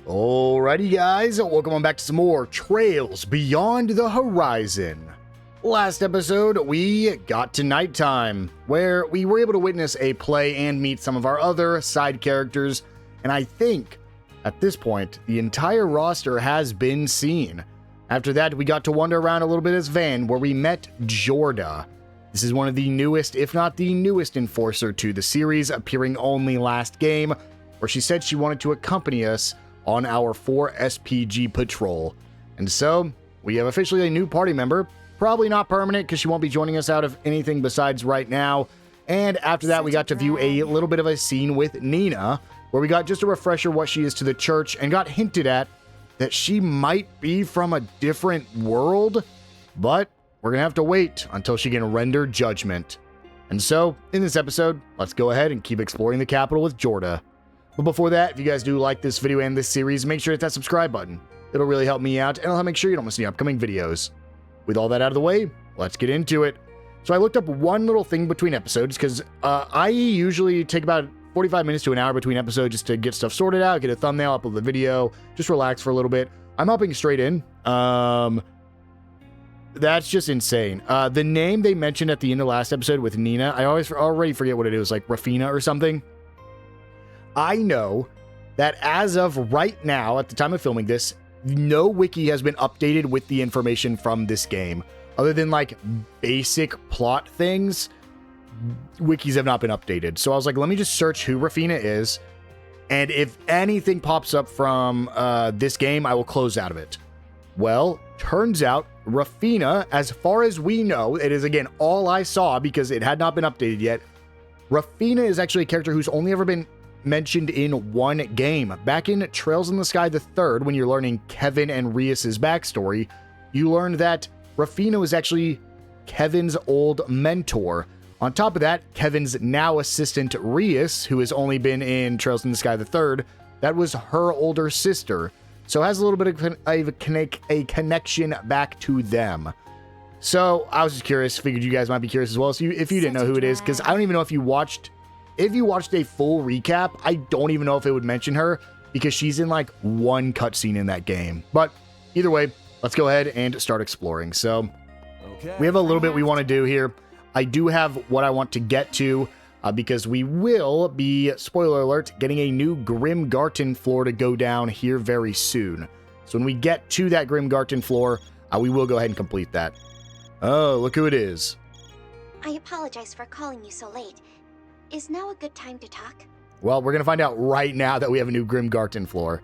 Alrighty guys, welcome on back to some more Trails Beyond the Horizon. Last episode, we got to nighttime, where we were able to witness a play and meet some of our other side characters, and I think, at this point, the entire roster has been seen. After that, we got to wander around a little bit as Van, where we met Jorda. This is one of the newest, if not the newest enforcer to the series, appearing only last game, where she said she wanted to accompany us on our 4 SPG patrol. And so, we have officially a new party member, probably not permanent because she won't be joining us out of anything besides right now. And after that, we got to view a little bit of a scene with Nina, where we got just a refresher what she is to the church and got hinted at that she might be from a different world, but we're gonna have to wait until she can render judgment. And so, in this episode, let's go ahead and keep exploring the capital with Jorda. But before that, if you guys do like this video and this series, make sure to hit that subscribe button. It'll really help me out, and it'll help make sure you don't miss any upcoming videos. With all that out of the way, let's get into it. So I looked up one little thing between episodes, because I usually take about 45 minutes to an hour between episodes just to get stuff sorted out, get a thumbnail, upload the video, just relax for a little bit. I'm hopping straight in. That's just insane. The name they mentioned at the end of last episode with Nina, I already forget what it is, like Rafina or something. I know that as of right now, at the time of filming this, no wiki has been updated with the information from this game. Other than like basic plot things, wikis have not been updated. So I was like, let me just search who Rafina is. And if anything pops up from this game, I will close out of it. Well, turns out Rafina, as far as we know, it is again all I saw because it had not been updated yet. Rafina is actually a character who's only ever been mentioned in one game. Back in Trails in the Sky the Third, when you're learning Kevin and Rias's backstory, you learned that Rafina was actually Kevin's old mentor. On top of that, Kevin's now assistant Rias, who has only been in Trails in the Sky the Third, that was her older sister. So it has a little bit of a connection back to them. So I was just curious, figured you guys might be curious as well. So if you didn't know who it is, because I don't even know if you watched a full recap, I don't even know if it would mention her because she's in like one cutscene in that game. But either way, let's go ahead and start exploring. So we have a little bit we want to do here. I do have what I want to get to because we will be, spoiler alert, getting a new Grimgarten floor to go down here very soon. So when we get to that Grimgarten floor, we will go ahead and complete that. Oh, look who it is. I apologize for calling you so late. Is now a good time to talk? Well, we're going to find out right now that we have a new Grimgarten floor.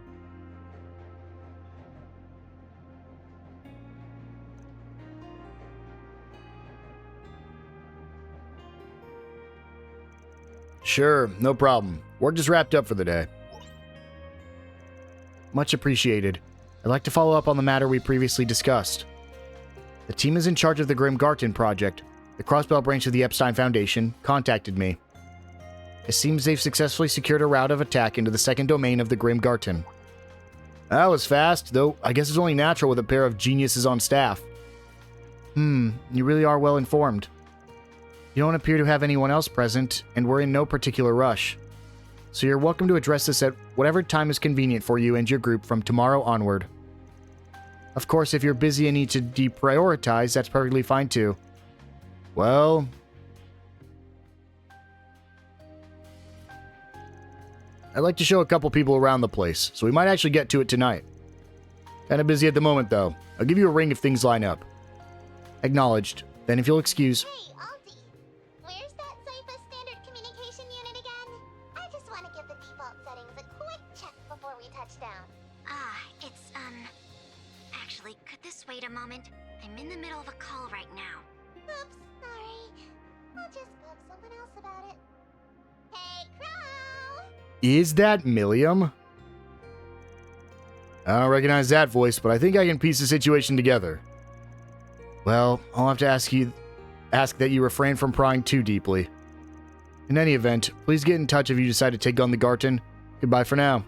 Sure, no problem. Work just wrapped up for the day. Much appreciated. I'd like to follow up on the matter we previously discussed. The team is in charge of the Grimgarten project. The Crossbell branch of the Epstein Foundation contacted me. It seems they've successfully secured a route of attack into the second domain of the Grimgarten. That was fast, though I guess it's only natural with a pair of geniuses on staff. You really are well informed. You don't appear to have anyone else present, and we're in no particular rush. So you're welcome to address this at whatever time is convenient for you and your group from tomorrow onward. Of course, if you're busy and need to deprioritize, that's perfectly fine too. Well, I'd like to show a couple people around the place, so we might actually get to it tonight. Kinda busy at the moment, though. I'll give you a ring if things line up. Acknowledged. Then if you'll excuse... Hey, Aldi. Where's that Zypha standard communication unit again? I just want to give the default settings a quick check before we touch down. It's, actually, could this wait a moment? I'm in the middle of a call right now. Oops, sorry. I'll just bug someone else about it. Hey, Crow! Is that Milliam? I don't recognize that voice, but I think I can piece the situation together. Well, I'll have to ask that you refrain from prying too deeply. In any event, please get in touch if you decide to take on the Garten. Goodbye for now.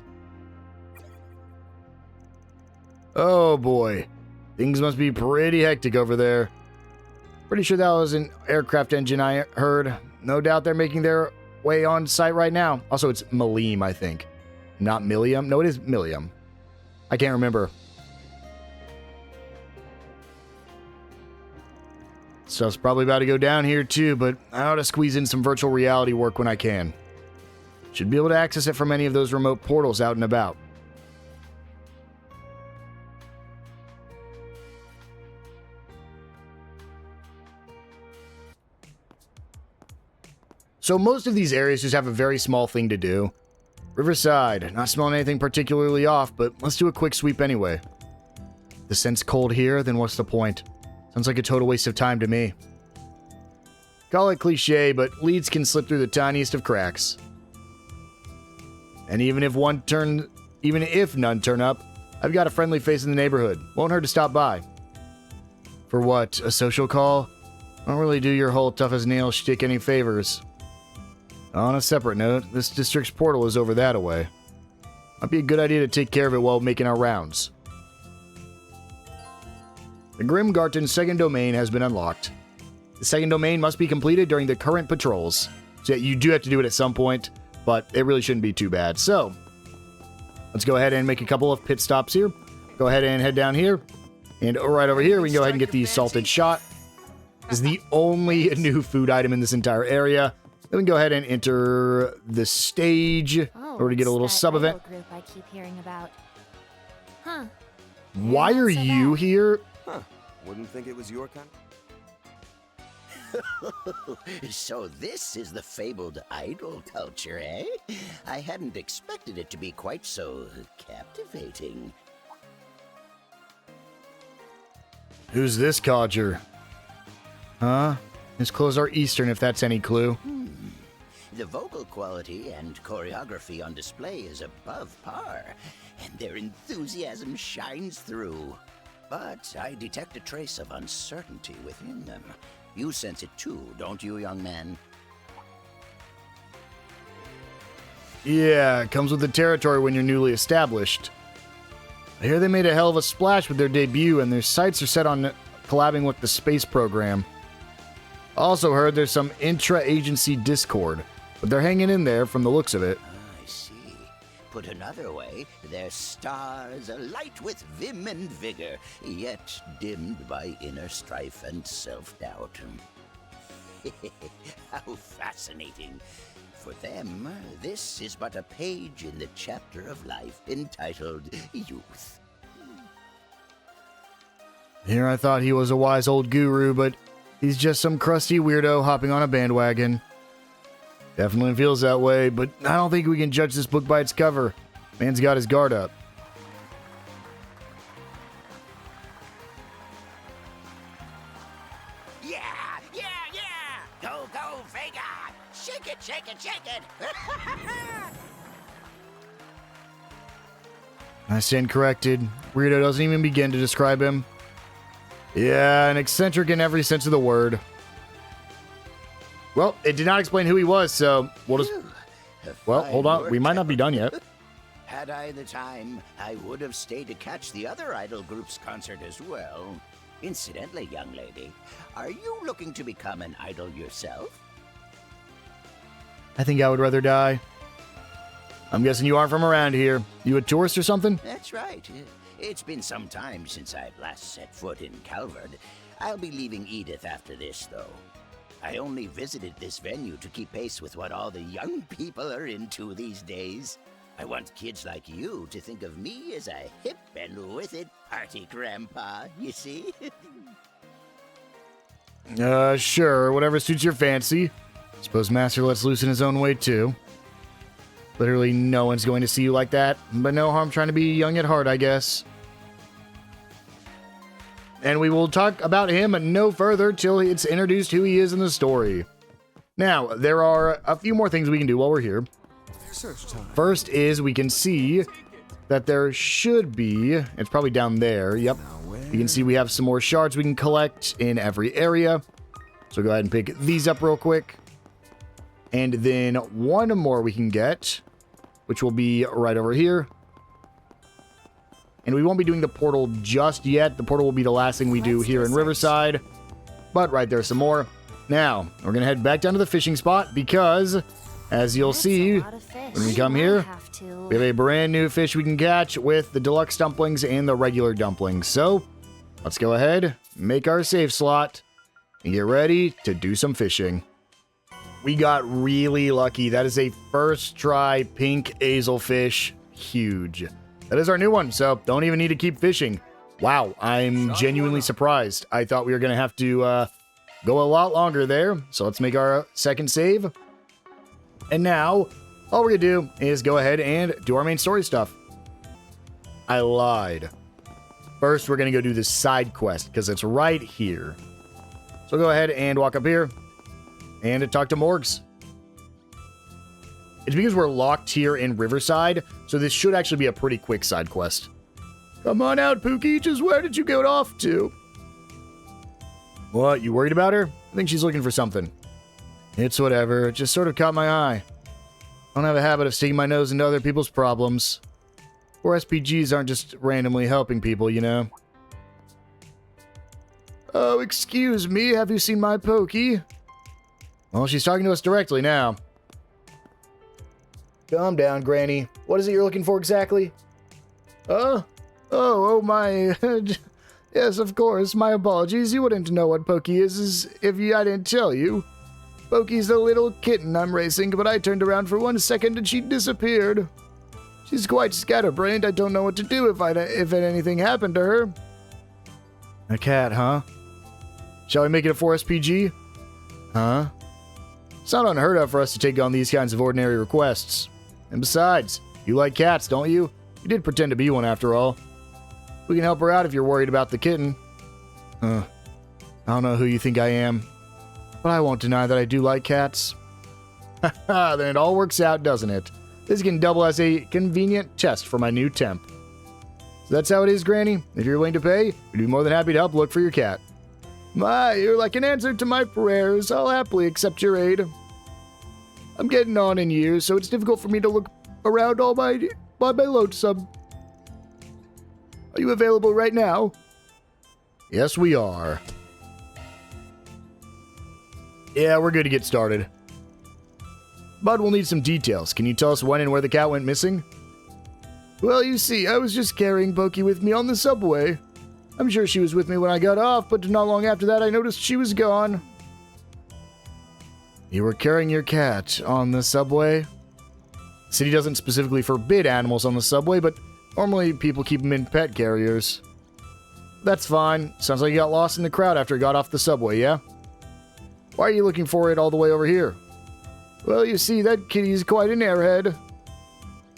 Oh boy. Things must be pretty hectic over there. Pretty sure that was an aircraft engine I heard. No doubt they're making their way on site right now. Also, it's Milliam, I think. Not Milliam. No, it is Milliam. I can't remember. Stuff's probably about to go down here too, but I ought to squeeze in some virtual reality work when I can. Should be able to access it from any of those remote portals out and about. So most of these areas just have a very small thing to do. Riverside, not smelling anything particularly off, but let's do a quick sweep anyway. The scent's cold here, then what's the point? Sounds like a total waste of time to me. Call it cliche, but leads can slip through the tiniest of cracks. And even if none turn up, I've got a friendly face in the neighborhood. Won't hurt to stop by. For what, a social call? Don't really do your whole tough as nails shtick any favors. On a separate note, this district's portal is over that away. Might be a good idea to take care of it while making our rounds. The Grimgarten's second domain has been unlocked. The second domain must be completed during the current patrols. So you do have to do it at some point, but it really shouldn't be too bad. So, let's go ahead and make a couple of pit stops here. Go ahead and head down here. And right over here, we can go ahead and get the salted shot. This is the only new food item in this entire area. Then we can go ahead and enter the stage in order to get a little sub-event. Group I keep hearing about. Huh. Why are you here? Huh. Wouldn't think it was your kind. So this is the fabled idol culture, eh? I hadn't expected it to be quite so captivating. Who's this codger? Huh? His clothes are Eastern, if that's any clue. The vocal quality and choreography on display is above par, and their enthusiasm shines through. But I detect a trace of uncertainty within them. You sense it too, don't you, young man? Yeah, it comes with the territory when you're newly established. I hear they made a hell of a splash with their debut, and their sights are set on collabing with the space program. Also heard there's some intra-agency discord, but they're hanging in there from the looks of it. I see. Put another way, their stars alight with vim and vigor, yet dimmed by inner strife and self-doubt. How fascinating. For them, this is but a page in the chapter of life entitled Youth. Here I thought he was a wise old guru, but he's just some crusty weirdo hopping on a bandwagon. Definitely feels that way, but I don't think we can judge this book by its cover. Man's got his guard up. Yeah! Go, Vega! Shake it! I stand corrected. Weirdo doesn't even begin to describe him. Yeah, an eccentric in every sense of the word. Well, it did not explain who he was, so we'll just... Well, hold on. We might not be done yet. Had I the time, I would have stayed to catch the other idol group's concert as well. Incidentally, young lady, are you looking to become an idol yourself? I think I would rather die. I'm guessing you aren't from around here. You a tourist or something? That's right. It's been some time since I've last set foot in Calvard. I'll be leaving Edith after this, though. I only visited this venue to keep pace with what all the young people are into these days. I want kids like you to think of me as a hip and with it party grandpa, you see? Sure, whatever suits your fancy. Suppose Master lets loose in his own way, too. Literally no one's going to see you like that, but no harm trying to be young at heart, I guess. And we will talk about him no further till it's introduced who he is in the story. Now, there are a few more things we can do while we're here. First is we can see that there should be, it's probably down there, yep. You can see we have some more shards we can collect in every area. So go ahead and pick these up real quick. And then one more we can get, which will be right over here. And we won't be doing the portal just yet. The portal will be the last thing we do here in Riverside. But right there's some more. Now, we're going to head back down to the fishing spot because, as you'll see, when we come here, Have to. we have a brand new fish we can catch with the deluxe dumplings and the regular dumplings. So, let's go ahead, make our save slot, and get ready to do some fishing. We got really lucky. That is a first try pink hazelfish. Huge. That is our new one, so don't even need to keep fishing. Wow, I'm genuinely surprised. I thought we were going to have to go a lot longer there. So let's make our second save. And now, all we're going to do is go ahead and do our main story stuff. I lied. First, we're going to go do this side quest because it's right here. So go ahead and walk up here and talk to Morgs. It's because we're locked here in Riverside, so this should actually be a pretty quick side quest. Come on out, Pookie. Just where did you get off to? What, you worried about her? I think she's looking for something. It's whatever. It just sort of caught my eye. I don't have a habit of sticking my nose into other people's problems. Or SPGs aren't just randomly helping people, you know. Oh, excuse me. Have you seen my Pokey? Well, she's talking to us directly now. Calm down, Granny. What is it you're looking for exactly? Oh, my... Yes, of course. My apologies. You wouldn't know what Pokey is if I didn't tell you. Pokey's the little kitten I'm racing, but I turned around for 1 second and she disappeared. She's quite scatterbrained. I don't know what to do if anything happened to her. A cat, huh? Shall we make it a 4SPG? Huh? It's not unheard of for us to take on these kinds of ordinary requests. And besides, you like cats, don't you? You did pretend to be one after all. We can help her out if you're worried about the kitten. I don't know who you think I am, but I won't deny that I do like cats. Haha, then it all works out, doesn't it? This can double as a convenient test for my new temp. So that's how it is, Granny. If you're willing to pay, we'd be more than happy to help look for your cat. My, you're like an answer to my prayers. I'll happily accept your aid. I'm getting on in years, so it's difficult for me to look around all by lonesome. Are you available right now? Yes, we are. Yeah, we're good to get started. But we'll need some details. Can you tell us when and where the cat went missing? Well, you see, I was just carrying Pokey with me on the subway. I'm sure she was with me when I got off, but not long after that I noticed she was gone. You were carrying your cat on the subway? The city doesn't specifically forbid animals on the subway, but normally people keep them in pet carriers. That's fine. Sounds like you got lost in the crowd after you got off the subway, yeah? Why are you looking for it all the way over here? Well, you see, that kitty's quite an airhead.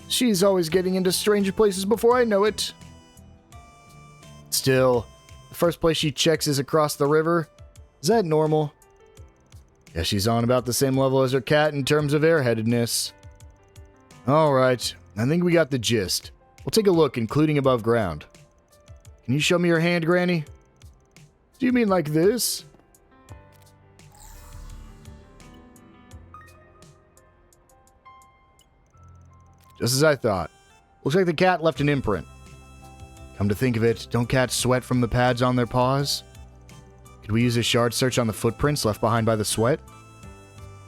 She's always getting into strange places before I know it. Still, the first place she checks is across the river. Is that normal? Yeah, she's on about the same level as her cat in terms of airheadedness. Alright, I think we got the gist. We'll take a look, including above ground. Can you show me your hand, Granny? Do you mean like this? Just as I thought. Looks like the cat left an imprint. Come to think of it, don't cats sweat from the pads on their paws? Could we use a shard search on the footprints left behind by the sweat?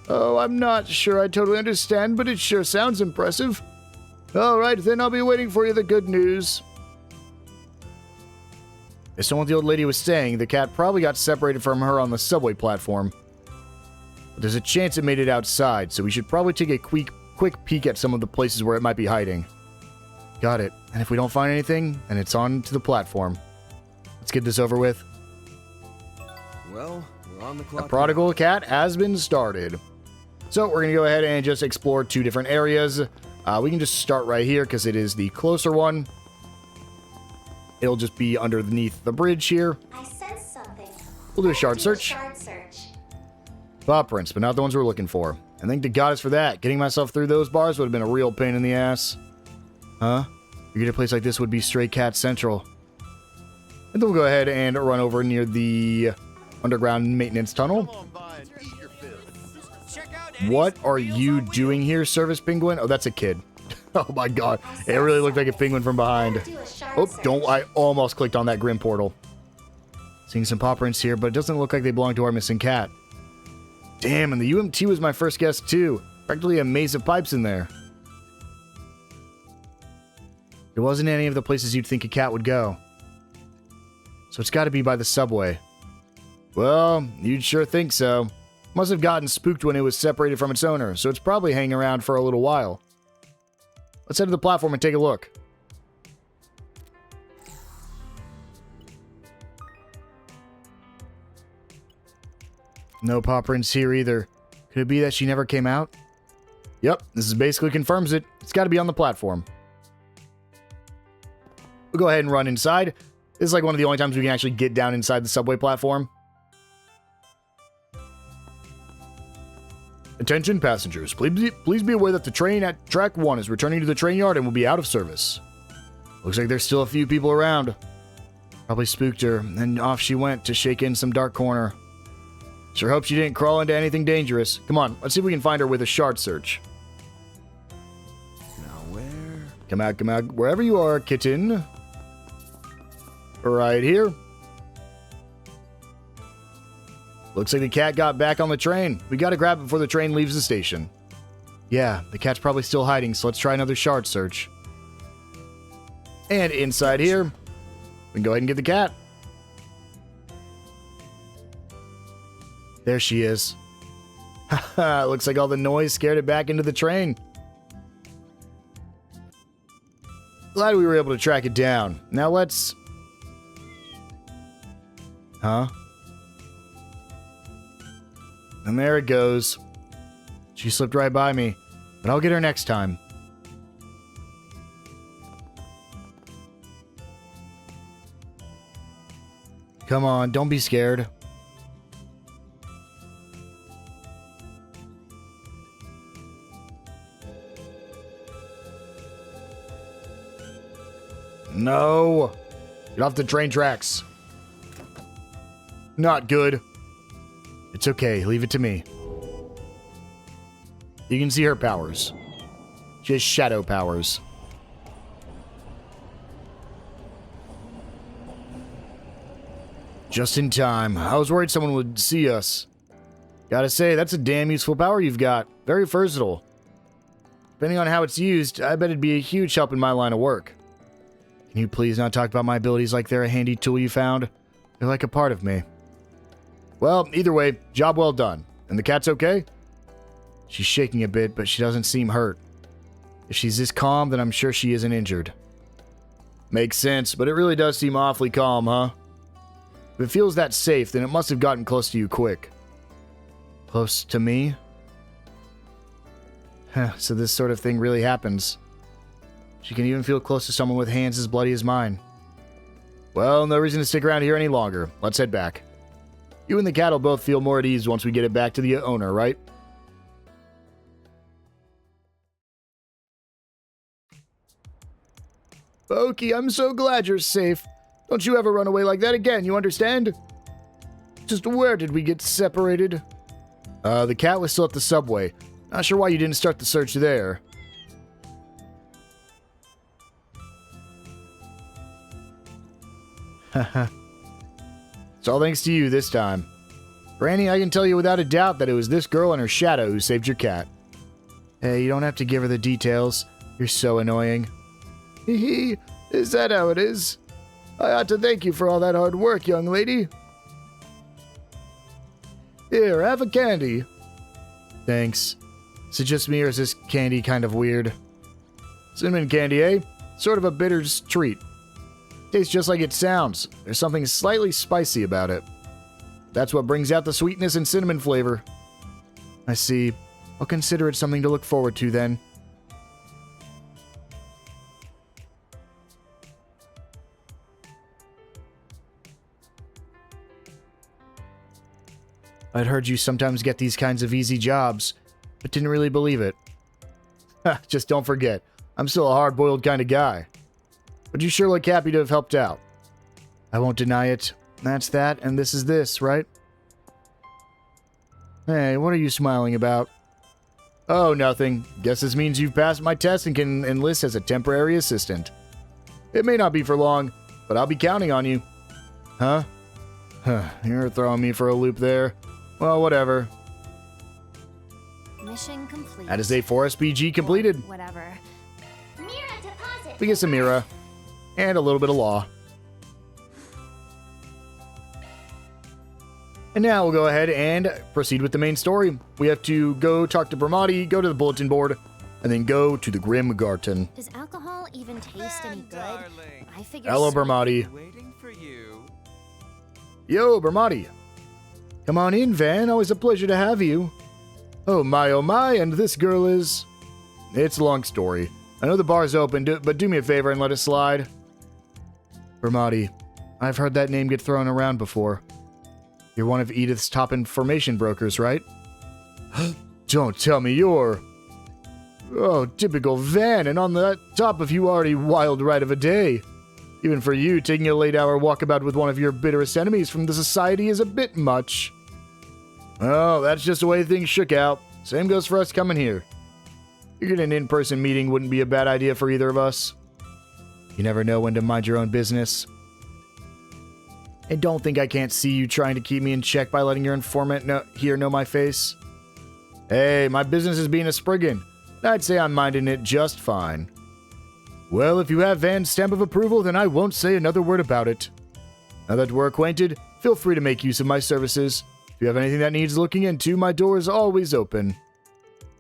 Oh, I'm not sure I totally understand, but it sure sounds impressive. Alright, then I'll be waiting for you the good news. Based on what the old lady was saying, the cat probably got separated from her on the subway platform. But there's a chance it made it outside, so we should probably take a quick peek at some of the places where it might be hiding. Got it. And if we don't find anything, then it's on to the platform. Let's get this over with. Well, we're on the clock. The prodigal cat has been started. So we're going to go ahead and just explore 2 different areas. We can just start right here because it is the closer one. It'll just be underneath the bridge here. I sense something. We'll do a shard search. Paw prints, but not the ones we're looking for. And thank to goddess for that. Getting myself through those bars would have been a real pain in the ass. Huh? Figured a place like this would be Stray Cat Central. And then we'll go ahead and run over near the underground maintenance tunnel. What are you doing here, Service Penguin? Oh, that's a kid. Oh my god. It really looked like a penguin from behind. Oh, I almost clicked on that Grim portal. Seeing some paw prints here, but it doesn't look like they belong to our missing cat. Damn, and the UMT was my first guess too. Practically a maze of pipes in there. It wasn't any of the places you'd think a cat would go. So it's got to be by the subway. Well, you'd sure think so. Must have gotten spooked when it was separated from its owner, so it's probably hanging around for a little while. Let's head to the platform and take a look. No paw prints here either. Could it be that she never came out? Yep, this basically confirms it. It's got to be on the platform. We'll go ahead and run inside. This is like one of the only times we can actually get down inside the subway platform. Attention passengers, please be aware that the train at track 1 is returning to the train yard and will be out of service. Looks like there's still a few people around. Probably spooked her, and off she went to shake in some dark corner. Sure hope she didn't crawl into anything dangerous. Come on, let's see if we can find her with a shard search. Now where? Come out, wherever you are, kitten. Right here. Looks like the cat got back on the train. We gotta grab it before the train leaves the station. Yeah, the cat's probably still hiding, so let's try another shard search. And inside here, we can go ahead and get the cat. There she is. Haha, looks like all the noise scared it back into the train. Glad we were able to track it down. Now let's... Huh? And there it goes. She slipped right by me, but I'll get her next time. Come on, don't be scared. No! Get off the train tracks. Not good. It's okay, leave it to me. You can see her powers. She has shadow powers. Just in time. I was worried someone would see us. Gotta say, that's a damn useful power you've got. Very versatile. Depending on how it's used, I bet it'd be a huge help in my line of work. Can you please not talk about my abilities like they're a handy tool you found? They're like a part of me. Well, either way, job well done. And the cat's okay? She's shaking a bit, but she doesn't seem hurt. If she's this calm, then I'm sure she isn't injured. Makes sense, but it really does seem awfully calm, huh? If it feels that safe, then it must have gotten close to you quick. Close to me? So this sort of thing really happens. She can even feel close to someone with hands as bloody as mine. Well, no reason to stick around here any longer. Let's head back. You and the cat will both feel more at ease once we get it back to the owner, right? Oki, I'm so glad you're safe. Don't you ever run away like that again, you understand? Just where did we get separated? The cat was still at the subway. Not sure why you didn't start the search there. Haha. It's all thanks to you this time. Granny, I can tell you without a doubt that it was this girl and her shadow who saved your cat. Hey, you don't have to give her the details. You're so annoying. Hee hee, is that how it is? I ought to thank you for all that hard work, young lady. Here, have a candy. Thanks. Is it just me or is this candy kind of weird? Cinnamon candy, eh? Sort of a bitter treat. Tastes just like it sounds. There's something slightly spicy about it. That's what brings out the sweetness and cinnamon flavor. I see. I'll consider it something to look forward to then. I'd heard you sometimes get these kinds of easy jobs, but didn't really believe it. Just don't forget, I'm still a hard-boiled kind of guy. But you sure look happy to have helped out. I won't deny it. That's that, and this is this, right? Hey, what are you smiling about? Oh, nothing. Guess this means you've passed my test and can enlist as a temporary assistant. It may not be for long, but I'll be counting on you. Huh? You're throwing me for a loop there. Well, whatever. Mission complete. That is a 4SPG completed. Whatever. Mira deposit. we get some Mira, and a little bit of law. And now we'll go ahead and proceed with the main story. We have to go talk to Bramati, go to the bulletin board, and then go to the Grim Garden. Does alcohol even taste any good? Darling. I figure. Hello, Bramati. Waiting for you. Yo, Bramati. Come on in, Van. Always a pleasure to have you. Oh my, and this girl is... It's a long story. I know the bar's open, but do me a favor and let it slide. Bramati, I've heard that name get thrown around before. You're one of Edith's top information brokers, right? Don't tell me you're... Oh, typical Van, and on the top of you already wild ride of a day. Even for you, taking a late-hour walkabout with one of your bitterest enemies from the society is a bit much. Oh, that's just the way things shook out. Same goes for us coming here. Figured an in-person meeting wouldn't be a bad idea for either of us. You never know when to mind your own business. And don't think I can't see you trying to keep me in check by letting your informant know my face. Hey, my business is being a Spriggan. I'd say I'm minding it just fine. Well, if you have Van's stamp of approval, then I won't say another word about it. Now that we're acquainted, feel free to make use of my services. If you have anything that needs looking into, my door is always open.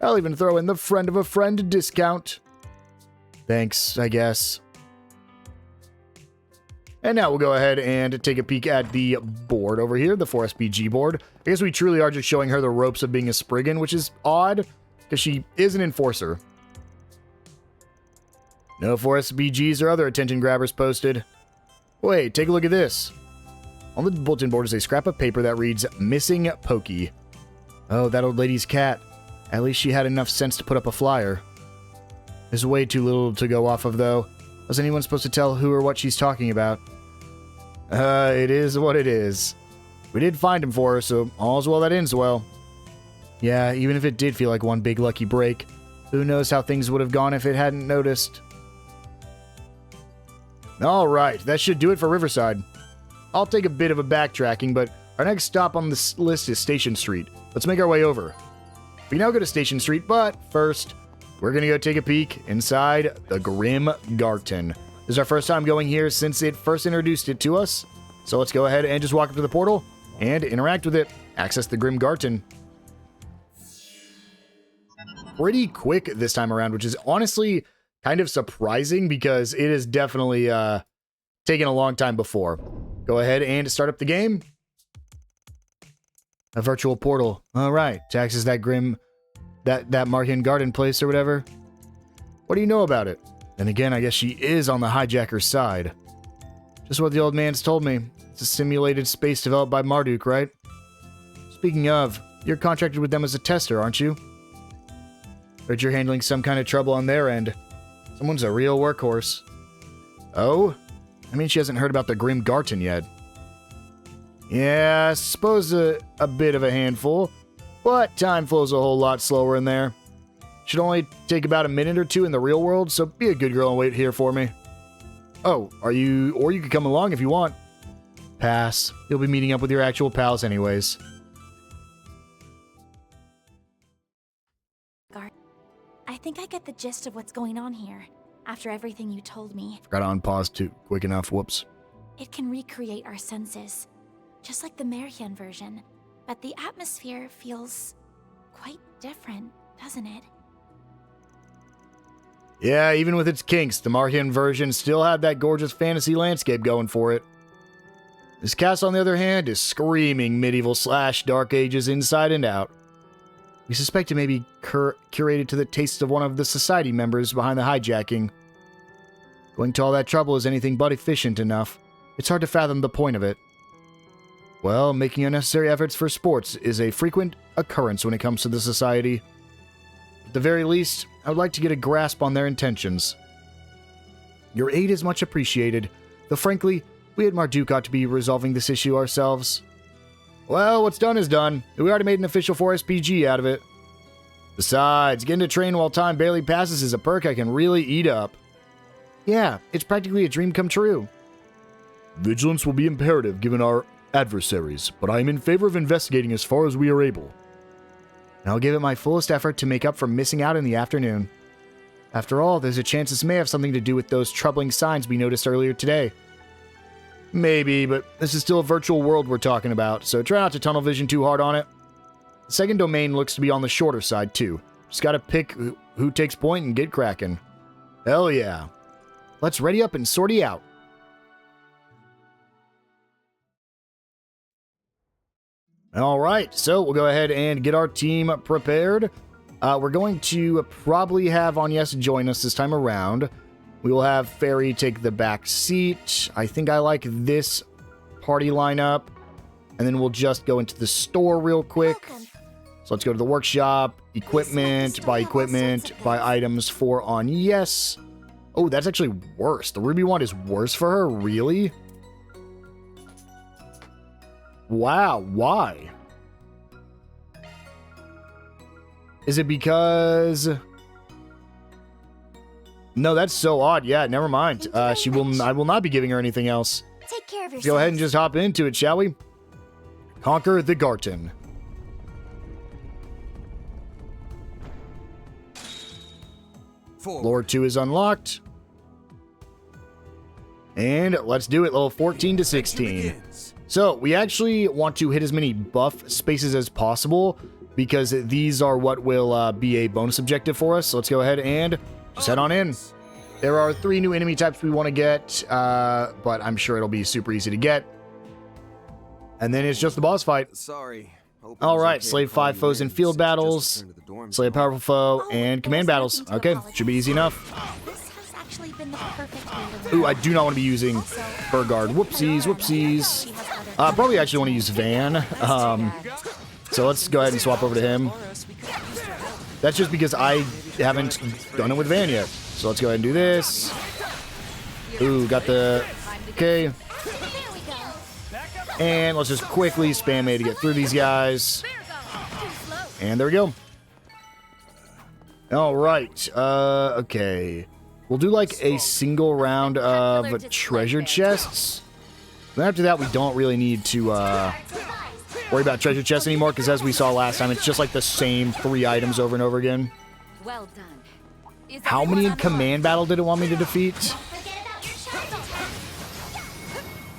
I'll even throw in the friend of a friend discount. Thanks, I guess. And now we'll go ahead and take a peek at the board over here, the 4SPG board. I guess we truly are just showing her the ropes of being a Spriggan, which is odd, because she is an enforcer. No 4SPGs or other attention grabbers posted. Wait, take a look at this. On the bulletin board is a scrap of paper that reads, Missing Pokey. Oh, that old lady's cat. At least she had enough sense to put up a flyer. There's way too little to go off of, though. Was anyone supposed to tell who or what she's talking about? It is what it is. We did find him for her, so all's well that ends well. Yeah, even if it did feel like one big lucky break, who knows how things would have gone if it hadn't noticed. Alright, that should do it for Riverside. I'll take a bit of a backtracking, but our next stop on this list is Station Street. Let's make our way over. We now go to Station Street, but first, we're gonna go take a peek inside the Grim Garden. This is our first time going here since it first introduced it to us. So let's go ahead and just walk up to the portal and interact with it. Access the Grim Garden. Pretty quick this time around, which is honestly kind of surprising because it is definitely taken a long time before. Go ahead and start up the game. A virtual portal. All right, to access that Grim, that Marhian Garden place or whatever. What do you know about it? And again, I guess she is on the hijacker's side. Just what the old man's told me. It's a simulated space developed by Marduk, right? Speaking of, you're contracted with them as a tester, aren't you? Heard you're handling some kind of trouble on their end. Someone's a real workhorse. Oh? I mean, she hasn't heard about the Grim Garden yet. Yeah, I suppose a bit of a handful, but time flows a whole lot slower in there. Should only take about a minute or two in the real world, so be a good girl and wait here for me. Oh, or you could come along if you want. Pass. You'll be meeting up with your actual pals anyways. I think I get the gist of what's going on here, after everything you told me. Forgot to unpause too quick enough, whoops. It can recreate our senses, just like the Marian version, but the atmosphere feels quite different, doesn't it? Yeah, even with its kinks, the Marhian version still had that gorgeous fantasy landscape going for it. This castle, on the other hand, is screaming medieval/dark ages inside and out. We suspect it may be curated to the tastes of one of the society members behind the hijacking. Going to all that trouble is anything but efficient enough. It's hard to fathom the point of it. Well, making unnecessary efforts for sports is a frequent occurrence when it comes to the society. At the very least, I would like to get a grasp on their intentions. Your aid is much appreciated, though frankly, we at Marduk ought to be resolving this issue ourselves. Well, what's done is done. We already made an official 4SPG out of it. Besides, getting to train while time barely passes is a perk I can really eat up. Yeah, it's practically a dream come true. Vigilance will be imperative given our adversaries, but I am in favor of investigating as far as we are able. And I'll give it my fullest effort to make up for missing out in the afternoon. After all, there's a chance this may have something to do with those troubling signs we noticed earlier today. Maybe, but this is still a virtual world we're talking about, so try not to tunnel vision too hard on it. The second domain looks to be on the shorter side, too. Just gotta pick who takes point and get cracking. Hell yeah. Let's ready up and sortie out. Alright, so we'll go ahead and get our team prepared. We're going to probably have Agnes join us this time around. We will have Fairy take the back seat. I think I like this party lineup. And then we'll just go into the store real quick. So let's go to the workshop, equipment, buy items for Agnes. Oh, that's actually worse. The ruby wand is worse for her? Really? Wow, why? Is it because... No, that's so odd. Yeah, never mind. I will not be giving her anything else. Take care of yourself. Go ahead and just hop into it, shall we? Conquer the Garten. Floor 2 is unlocked. And let's do it, level 14 to 16. So, we actually want to hit as many buff spaces as possible, because these are what will be a bonus objective for us. So let's go ahead and just head on in. There are 3 new enemy types we want to get, but I'm sure it'll be super easy to get. And then it's just the boss fight. Sorry. Alright, slay 5 foes in field battles, slay a powerful foe, and command battles. Okay, should be easy enough. This has actually been the perfect way to learn. Ooh, I do not want to be using Burgard. Whoopsies, whoopsies. Probably actually want to use Van. So let's go ahead and swap over to him. That's just because I haven't done it with Van yet. So let's go ahead and do this. Ooh, got the... Okay. And let's just quickly spam A to get through these guys. And there we go. Alright. Okay. We'll do like a single round of treasure chests. Then after that, we don't really need to worry about treasure chests anymore, because as we saw last time, it's just like the same 3 items over and over again. Well done. How many in command battle did it want me to defeat?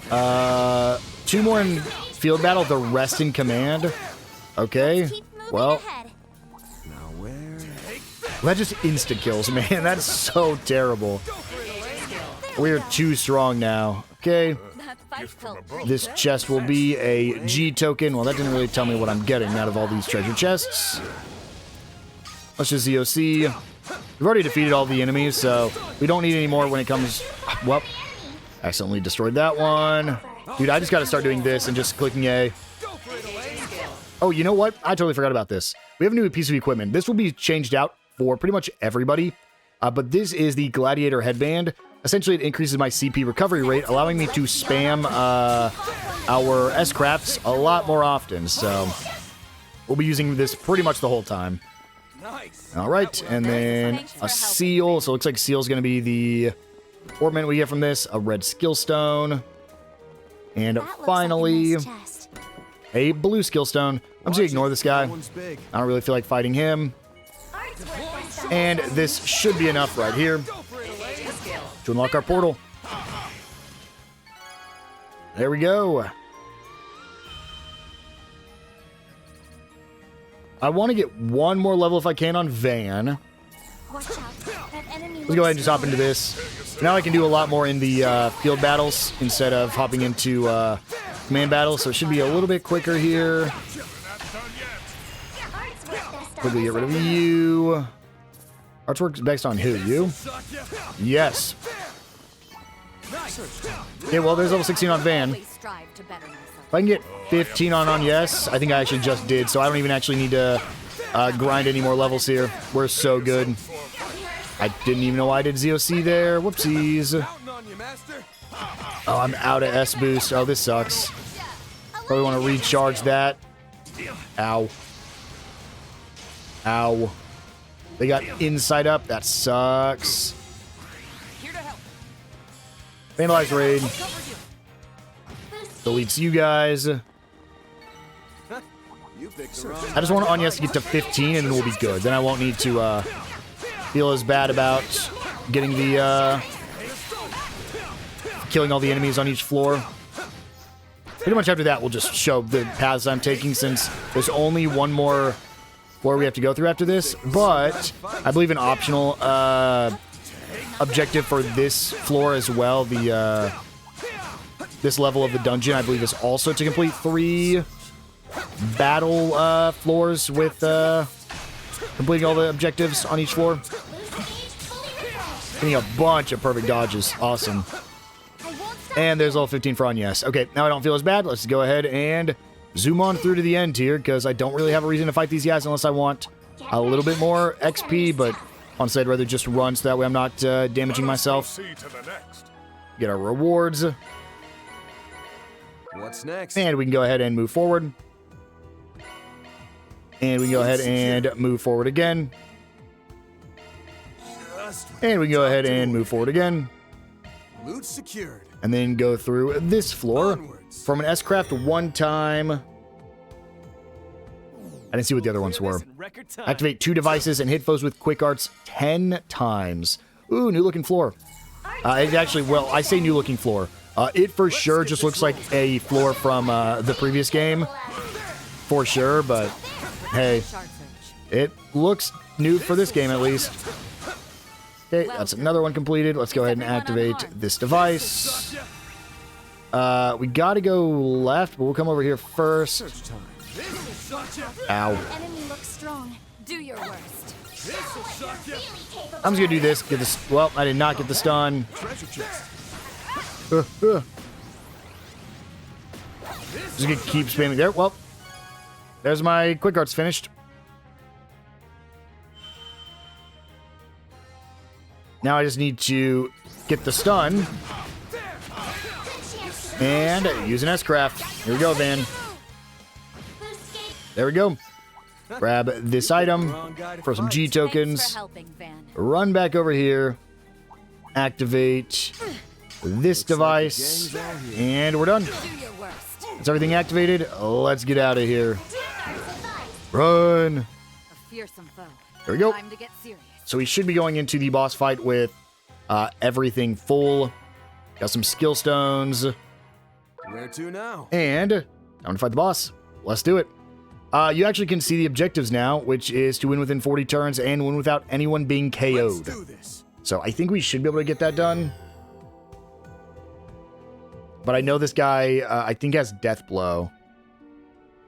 2 more in field battle, the rest in command. Okay, well, that just insta kills, man. That's so terrible. We're too strong now. Okay, this chest will be a G token. Well, that didn't really tell me what I'm getting out of all these treasure chests. Let's just ZOC. We've already defeated all the enemies, so we don't need any more when it comes... Well, accidentally destroyed that one. Dude, I just got to start doing this and just clicking A. Oh, you know what? I totally forgot about this. We have a new piece of equipment. This will be changed out for pretty much everybody. But this is the Gladiator Headband. Essentially, it increases my CP recovery rate, allowing me to spam our S-Crafts a lot more often. So, we'll be using this pretty much the whole time. All right, and then a seal. So, it looks like seal is going to be the ornament we get from this. A red skill stone. And finally, a blue skill stone. I'm just going to ignore this guy. I don't really feel like fighting him. And this should be enough right here to unlock our portal. There we go. I want to get 1 more level if I can on Van. Let's go ahead and just hop into this. Now I can do a lot more in the field battles instead of hopping into command battles, so it should be a little bit quicker here. Quickly get rid of you. Artwork's based on who? You? Yes. Okay, well, there's level 16 on Van. If I can get 15 on yes, I think I actually just did, so I don't even actually need to grind any more levels here. We're so good. I didn't even know I did ZOC there. Whoopsies. Oh, I'm out of S boost. Oh, this sucks. Probably want to recharge that. Ow. Ow. They got inside up. That sucks. Vandalize raid. Deletes you guys. I just want Agnes to get to 15 and then we'll be good. Then I won't need to feel as bad about getting the, killing all the enemies on each floor. Pretty much after that, we'll just show the paths I'm taking, since there's only one more floor we have to go through after this. But I believe an optional objective for this floor as well, the this level of the dungeon, I believe, is also to complete 3 battle floors with completing all the objectives on each floor. Getting a bunch of perfect dodges. Awesome. And there's level 15 for on yes. Okay, now I don't feel as bad. Let's go ahead and zoom on through to the end here, because I don't really have a reason to fight these guys unless I want a little bit more XP, but honestly, I'd rather just run so that way I'm not damaging myself. Get our rewards. What's next? And we can go ahead and move forward. And we can go ahead and move forward again. And we can go ahead and move forward again. Loot secured. And then go through this floor. Onwards. From an S-Craft 1 time. I didn't see what the other ones were. Activate 2 devices and hit foes with quick arts 10 times. Ooh, new looking floor. It actually, well, I say new looking floor. It for sure just looks like a floor from the previous game. For sure, but hey, it looks new for this game at least. Okay, that's another one completed. Let's go ahead and activate this device. We gotta go left, but we'll come over here first. Ow. Enemy looks strong. Do your worst. I'm just gonna do this. Get this. Well, I did not get the stun. Just gonna keep spamming there. Well, there's my quick arts finished. Now I just need to get the stun and use an S-Craft. Here we go, Van. There we go. Grab this item for some G tokens. Thanks for helping, Van. Run back over here. Activate this device. And we're done. Do your worst. Is everything activated? Let's get out of here. Run. A fearsome foe. There we go. Time to get serious. So we should be going into the boss fight with everything full. Got some skill stones. Where to now? And time to fight the boss. Let's do it. You actually can see the objectives now, which is to win within 40 turns and win without anyone being KO'd. Let's do this. So I think we should be able to get that done. But I know this guy, I think, has Death Blow.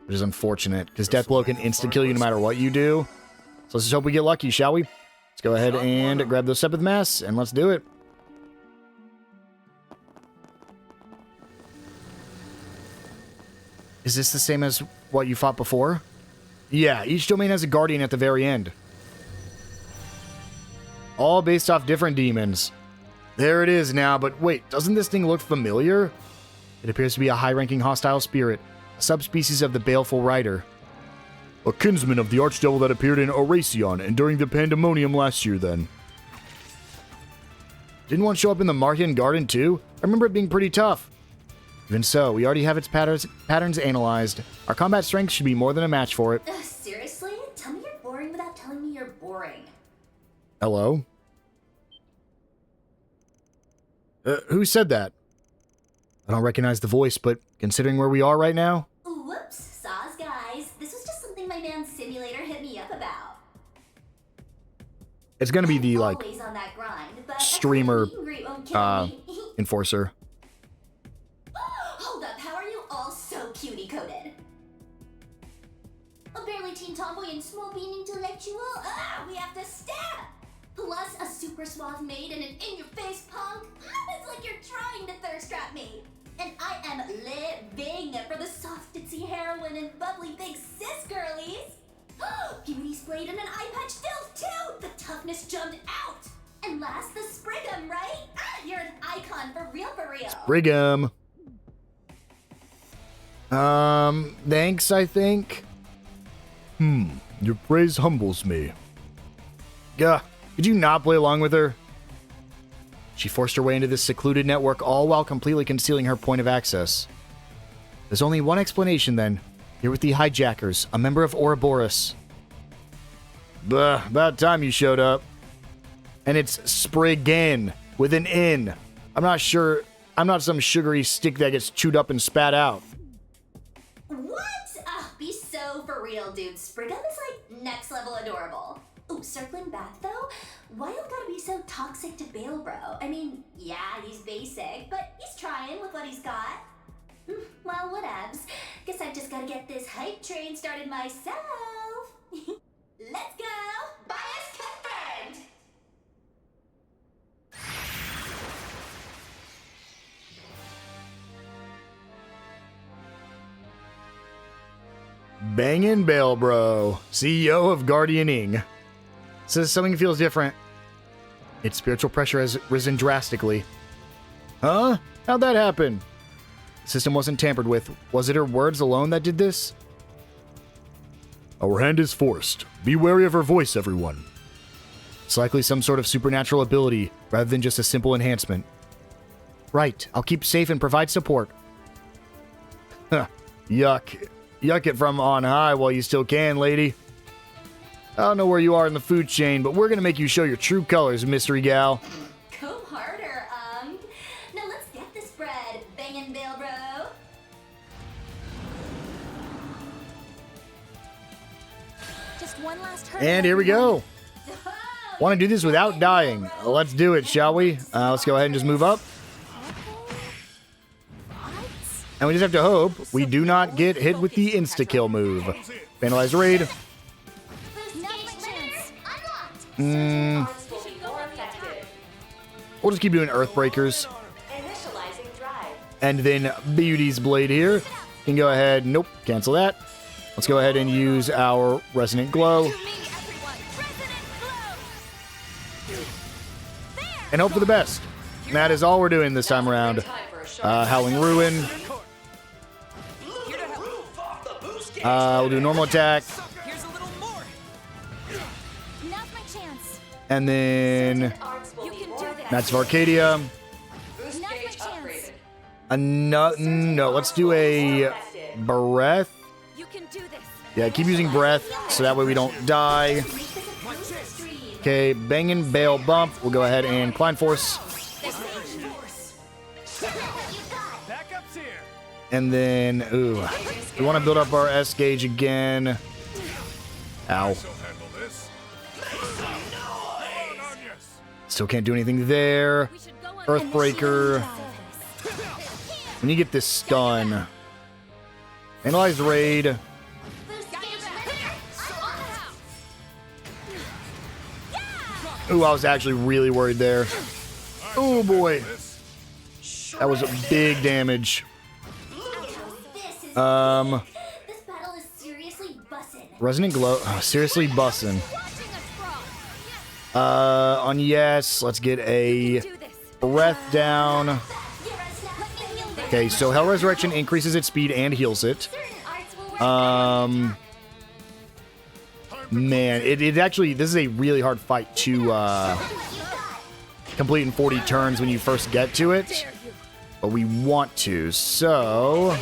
Which is unfortunate, because Death Blow can insta-kill you no matter what you do. So let's just hope we get lucky, shall we? Let's go ahead and grab those Sepith Masks, and let's do it. Is this the same as what you fought before? Yeah, each domain has a guardian at the very end. All based off different demons. There it is now, but wait, doesn't this thing look familiar? It appears to be a high-ranking hostile spirit, a subspecies of the Baleful Rider. A kinsman of the archdevil that appeared in Oracion and during the Pandemonium last year then. Didn't one show up in the Martian Garden too? I remember it being pretty tough. Even so, we already have its patterns analyzed. Our combat strength should be more than a match for it. Seriously? Tell me you're boring without telling me you're boring. Hello? Who said that? I don't recognize the voice, but considering where we are right now... Whoops, saws guys. This was just something my man Simulator hit me up about. It's gonna be the, like, Always on that grind, but streamer, a meet and greet won't kill me. enforcer. Hold up, how are you all so cutie-coded? A barely teen tomboy and small bean intellectual? We have to stab! Plus a super suave maid and an in-your-face punk? It's like you're trying to thirst trap me! And I am living for the soft, ditzy heroine and bubbly big sis girlies! Beauty sprayed and an eye patch filled too! The toughness jumped out! And last, the Sprigum, right? You're an icon for real, for real! Brigham. Thanks, I think. Your praise humbles me. Gah, could you not play along with her? She forced her way into this secluded network, all while completely concealing her point of access. There's only one explanation, then. You're with the Hijackers, a member of Ouroboros. Bah, about time you showed up. And it's Spriggan with an N. I'm not sure. I'm not some sugary stick that gets chewed up and spat out. What? Be so for real, dude. Spriggan is like next level adorable. Ooh, circling back though, why you gotta be so toxic to Bale Bro? I mean, yeah, he's basic, but he's trying with what he's got. Well, whatevs. Guess I've just gotta get this hype train started myself. Let's go! Bias confirmed! Bangin' Bell Bro, CEO of Guardianing, says something feels different. Its spiritual pressure has risen drastically. Huh? How'd that happen? The system wasn't tampered with. Was it her words alone that did this? Our hand is forced. Be wary of her voice, everyone. It's likely some sort of supernatural ability, rather than just a simple enhancement. Right, I'll keep safe and provide support. Huh, yuck. Yuck it from on high while you still can, lady. I don't know where you are in the food chain, but we're gonna make you show your true colors, mystery gal. Go harder, Now let's get this bread, bangin' Bale Bro. Just one last hurdle. And here we go. Want to do this without dying. Let's do it, shall we? Let's go ahead and just move up. And we just have to hope we do not get hit with the insta-kill move. Vandalize raid. We'll just keep doing Earthbreakers. And then Beauty's Blade here. Can go ahead. Nope, cancel that. Let's go ahead and use our Resonant Glow. And hope for the best. And that is all we're doing this time around. Howling Ruin. We'll do a normal attack. And then Knights of Arcadia. No, let's do a breath. Yeah, keep using breath so that way we don't die. Okay, Bangin' Bale Bump. We'll go ahead and Climb Force. And then, ooh, we want to build up our S gauge again. Ow. Still can't do anything there. Earthbreaker. When you get this stun. Analyze Raid. Ooh, I was actually really worried there. Oh boy. That was a big damage. This battle is seriously bussin'. Resonant Glow. Oh, seriously bussin'. On yes, let's get a breath down. Okay, so Hell Resurrection increases its speed and heals it. Man, it actually, this is a really hard fight to complete in 40 turns when you first get to it. But we want to, so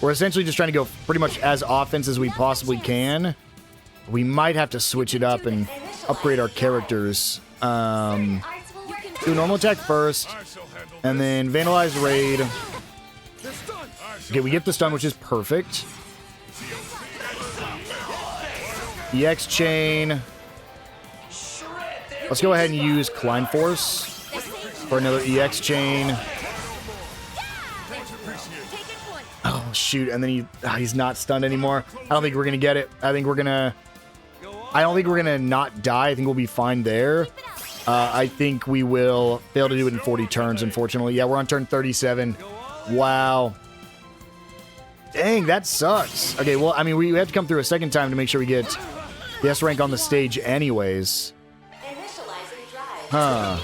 we're essentially just trying to go pretty much as offense as we possibly can. We might have to switch it up and upgrade our characters. Do normal attack first, and then Vandalize Raid. Okay, we get the stun, which is perfect. EX Chain. Let's go ahead and use Climb Force for another EX Chain. Oh, shoot. And then he's not stunned anymore. I don't think we're going to get it. I don't think we're going to not die. I think we'll be fine there. I think we will fail to do it in 40 turns, unfortunately. Yeah, we're on turn 37. Wow. Dang, that sucks. Okay, well, I mean, we have to come through a second time to make sure we get the S rank on the stage anyways. Huh.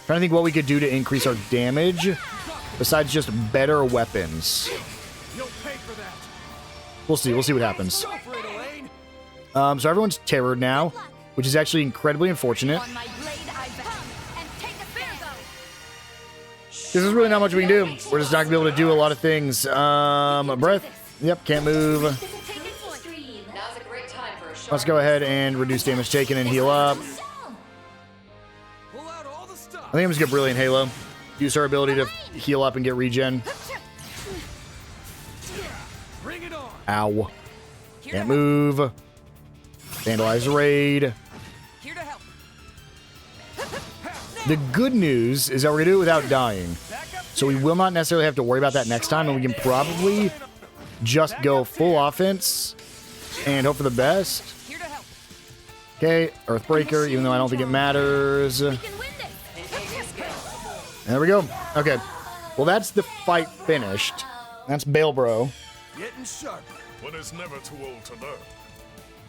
Trying to think what we could do to increase our damage besides just better weapons. We'll see. We'll see what happens. So everyone's terrored now, which is actually incredibly unfortunate. There's really not much we can do. We're just not going to be able to do a lot of things. A breath. Yep, can't move. Let's go ahead and reduce damage taken and heal up. think I'm just gonna Brilliant Halo. Use her ability to heal up and get regen. Bring it on. Ow. Can't move. Vandalize raid. Here to help. The good news is that we're gonna do it without dying. So we will not necessarily have to worry about that next time, and we can probably just go full offense and hope for the best. Here to help. Okay, Earthbreaker, even though I don't think it matters. We can win this. There we go. Okay. Well, that's the fight finished. That's Bale Bro. Getting sharper. One is never too old to learn.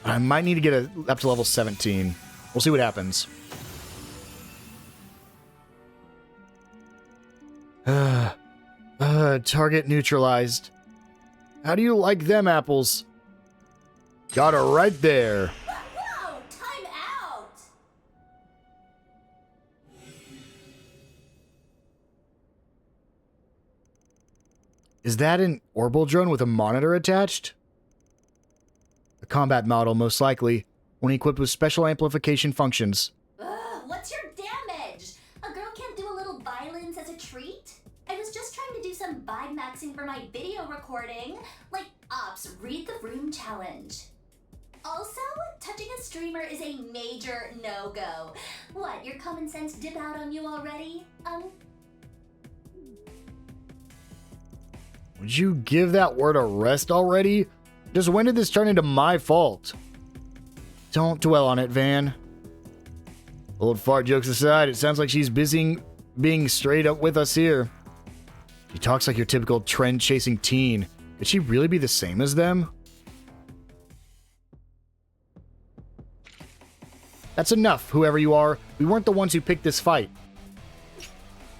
I might need to get up to level 17. We'll see what happens. Target neutralized. How do you like them apples? Got her right there. Whoa! Time out! Is that an orbital drone with a monitor attached? A combat model, most likely, when equipped with special amplification functions. Ugh, what's your damage? A girl can't do a little violence as a treat? I was just trying to do some vibe maxing for my video recording. Like, Ops, read the room challenge. Also, touching a streamer is a major no-go. What, your common sense dip out on you already? Would you give that word a rest already? Just when did this turn into my fault? Don't dwell on it, Van. Old fart jokes aside, it sounds like she's busy being straight up with us here. She talks like your typical trend-chasing teen. Could she really be the same as them? That's enough, whoever you are. We weren't the ones who picked this fight.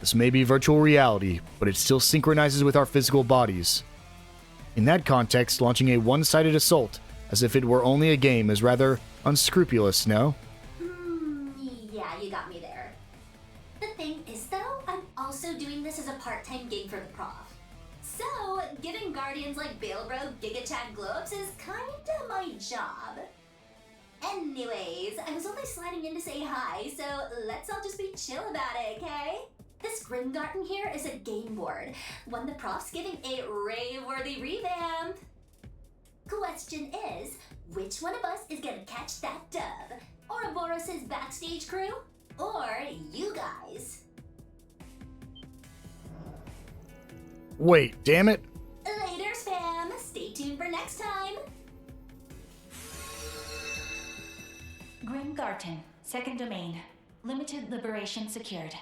This may be virtual reality, but it still synchronizes with our physical bodies. In that context, launching a one-sided assault, as if it were only a game, is rather unscrupulous, no? Yeah, you got me there. The thing is, though, I'm also doing this as a part-time gig for the prof. So, giving guardians like Balebro Giga-Chat glow-ups is kinda my job. Anyways, I was only sliding in to say hi, so let's all just be chill about it, okay? This Grimgarten here is a game board, one the prof's giving a rave-worthy revamp. Question is, which one of us is gonna catch that dub? Ouroboros' backstage crew? Or you guys? Wait, damn it. Later, fam. Stay tuned for next time. Grimgarten, second domain. Limited liberation secured.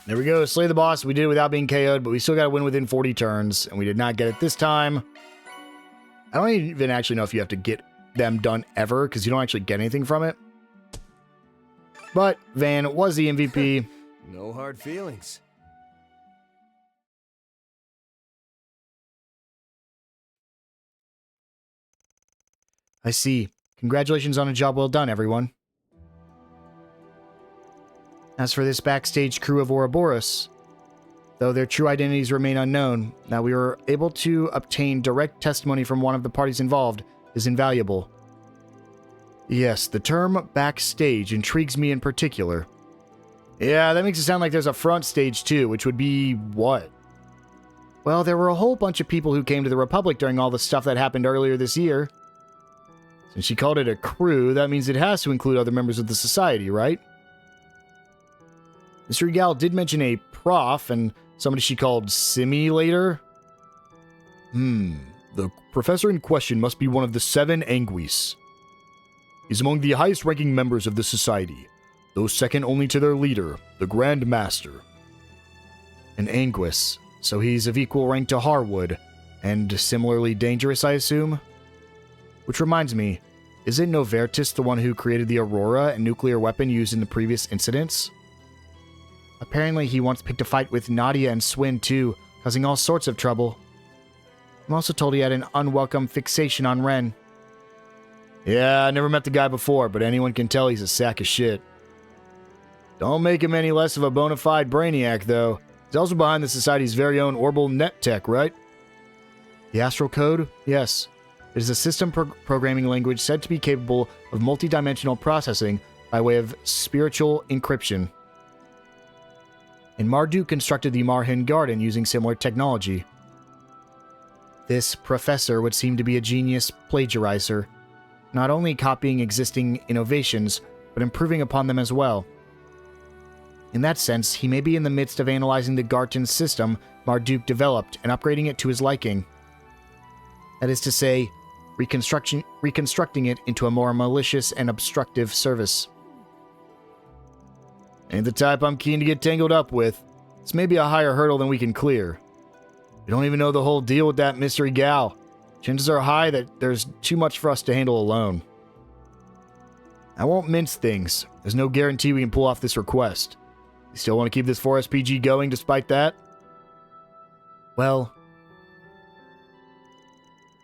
There we go, slay the boss. We did it without being KO'd, but we still got to win within 40 turns, and we did not get it this time. I don't even actually know if you have to get them done ever, because you don't actually get anything from it. But Van was the MVP. No hard feelings. I see. Congratulations on a job well done, everyone. As for this backstage crew of Ouroboros, though their true identities remain unknown, that we were able to obtain direct testimony from one of the parties involved is invaluable. Yes, the term backstage intrigues me in particular. Yeah, that makes it sound like there's a front stage too, which would be what? Well, there were a whole bunch of people who came to the Republic during all the stuff that happened earlier this year. Since she called it a crew, that means it has to include other members of the society, right? Miss Regal did mention a prof and somebody she called Simi later. The professor in question must be one of the 7 Anguis. He's among the highest-ranking members of the society, though second only to their leader, the Grand Master. An Anguis, so he's of equal rank to Harwood, and similarly dangerous, I assume? Which reminds me, isn't Novertis the one who created the Aurora and nuclear weapon used in the previous incidents? Apparently he once picked a fight with Nadia and Swin too, causing all sorts of trouble. I'm also told he had an unwelcome fixation on Ren. Yeah, I never met the guy before, but anyone can tell he's a sack of shit. Don't make him any less of a bona fide brainiac, though. He's also behind the Society's very own orbital net tech, right? The Astral Code? Yes. It is a system programming language said to be capable of multidimensional processing by way of spiritual encryption. And Marduk constructed the Marhin Garden using similar technology. This professor would seem to be a genius plagiarizer, not only copying existing innovations, but improving upon them as well. In that sense, he may be in the midst of analyzing the Garten system Marduk developed and upgrading it to his liking. That is to say, reconstructing it into a more malicious and obstructive service. Ain't the type I'm keen to get tangled up with. This may be a higher hurdle than we can clear. We don't even know the whole deal with that mystery gal. Chances are high that there's too much for us to handle alone. I won't mince things. There's no guarantee we can pull off this request. You still want to keep this 4SPG going despite that? Well,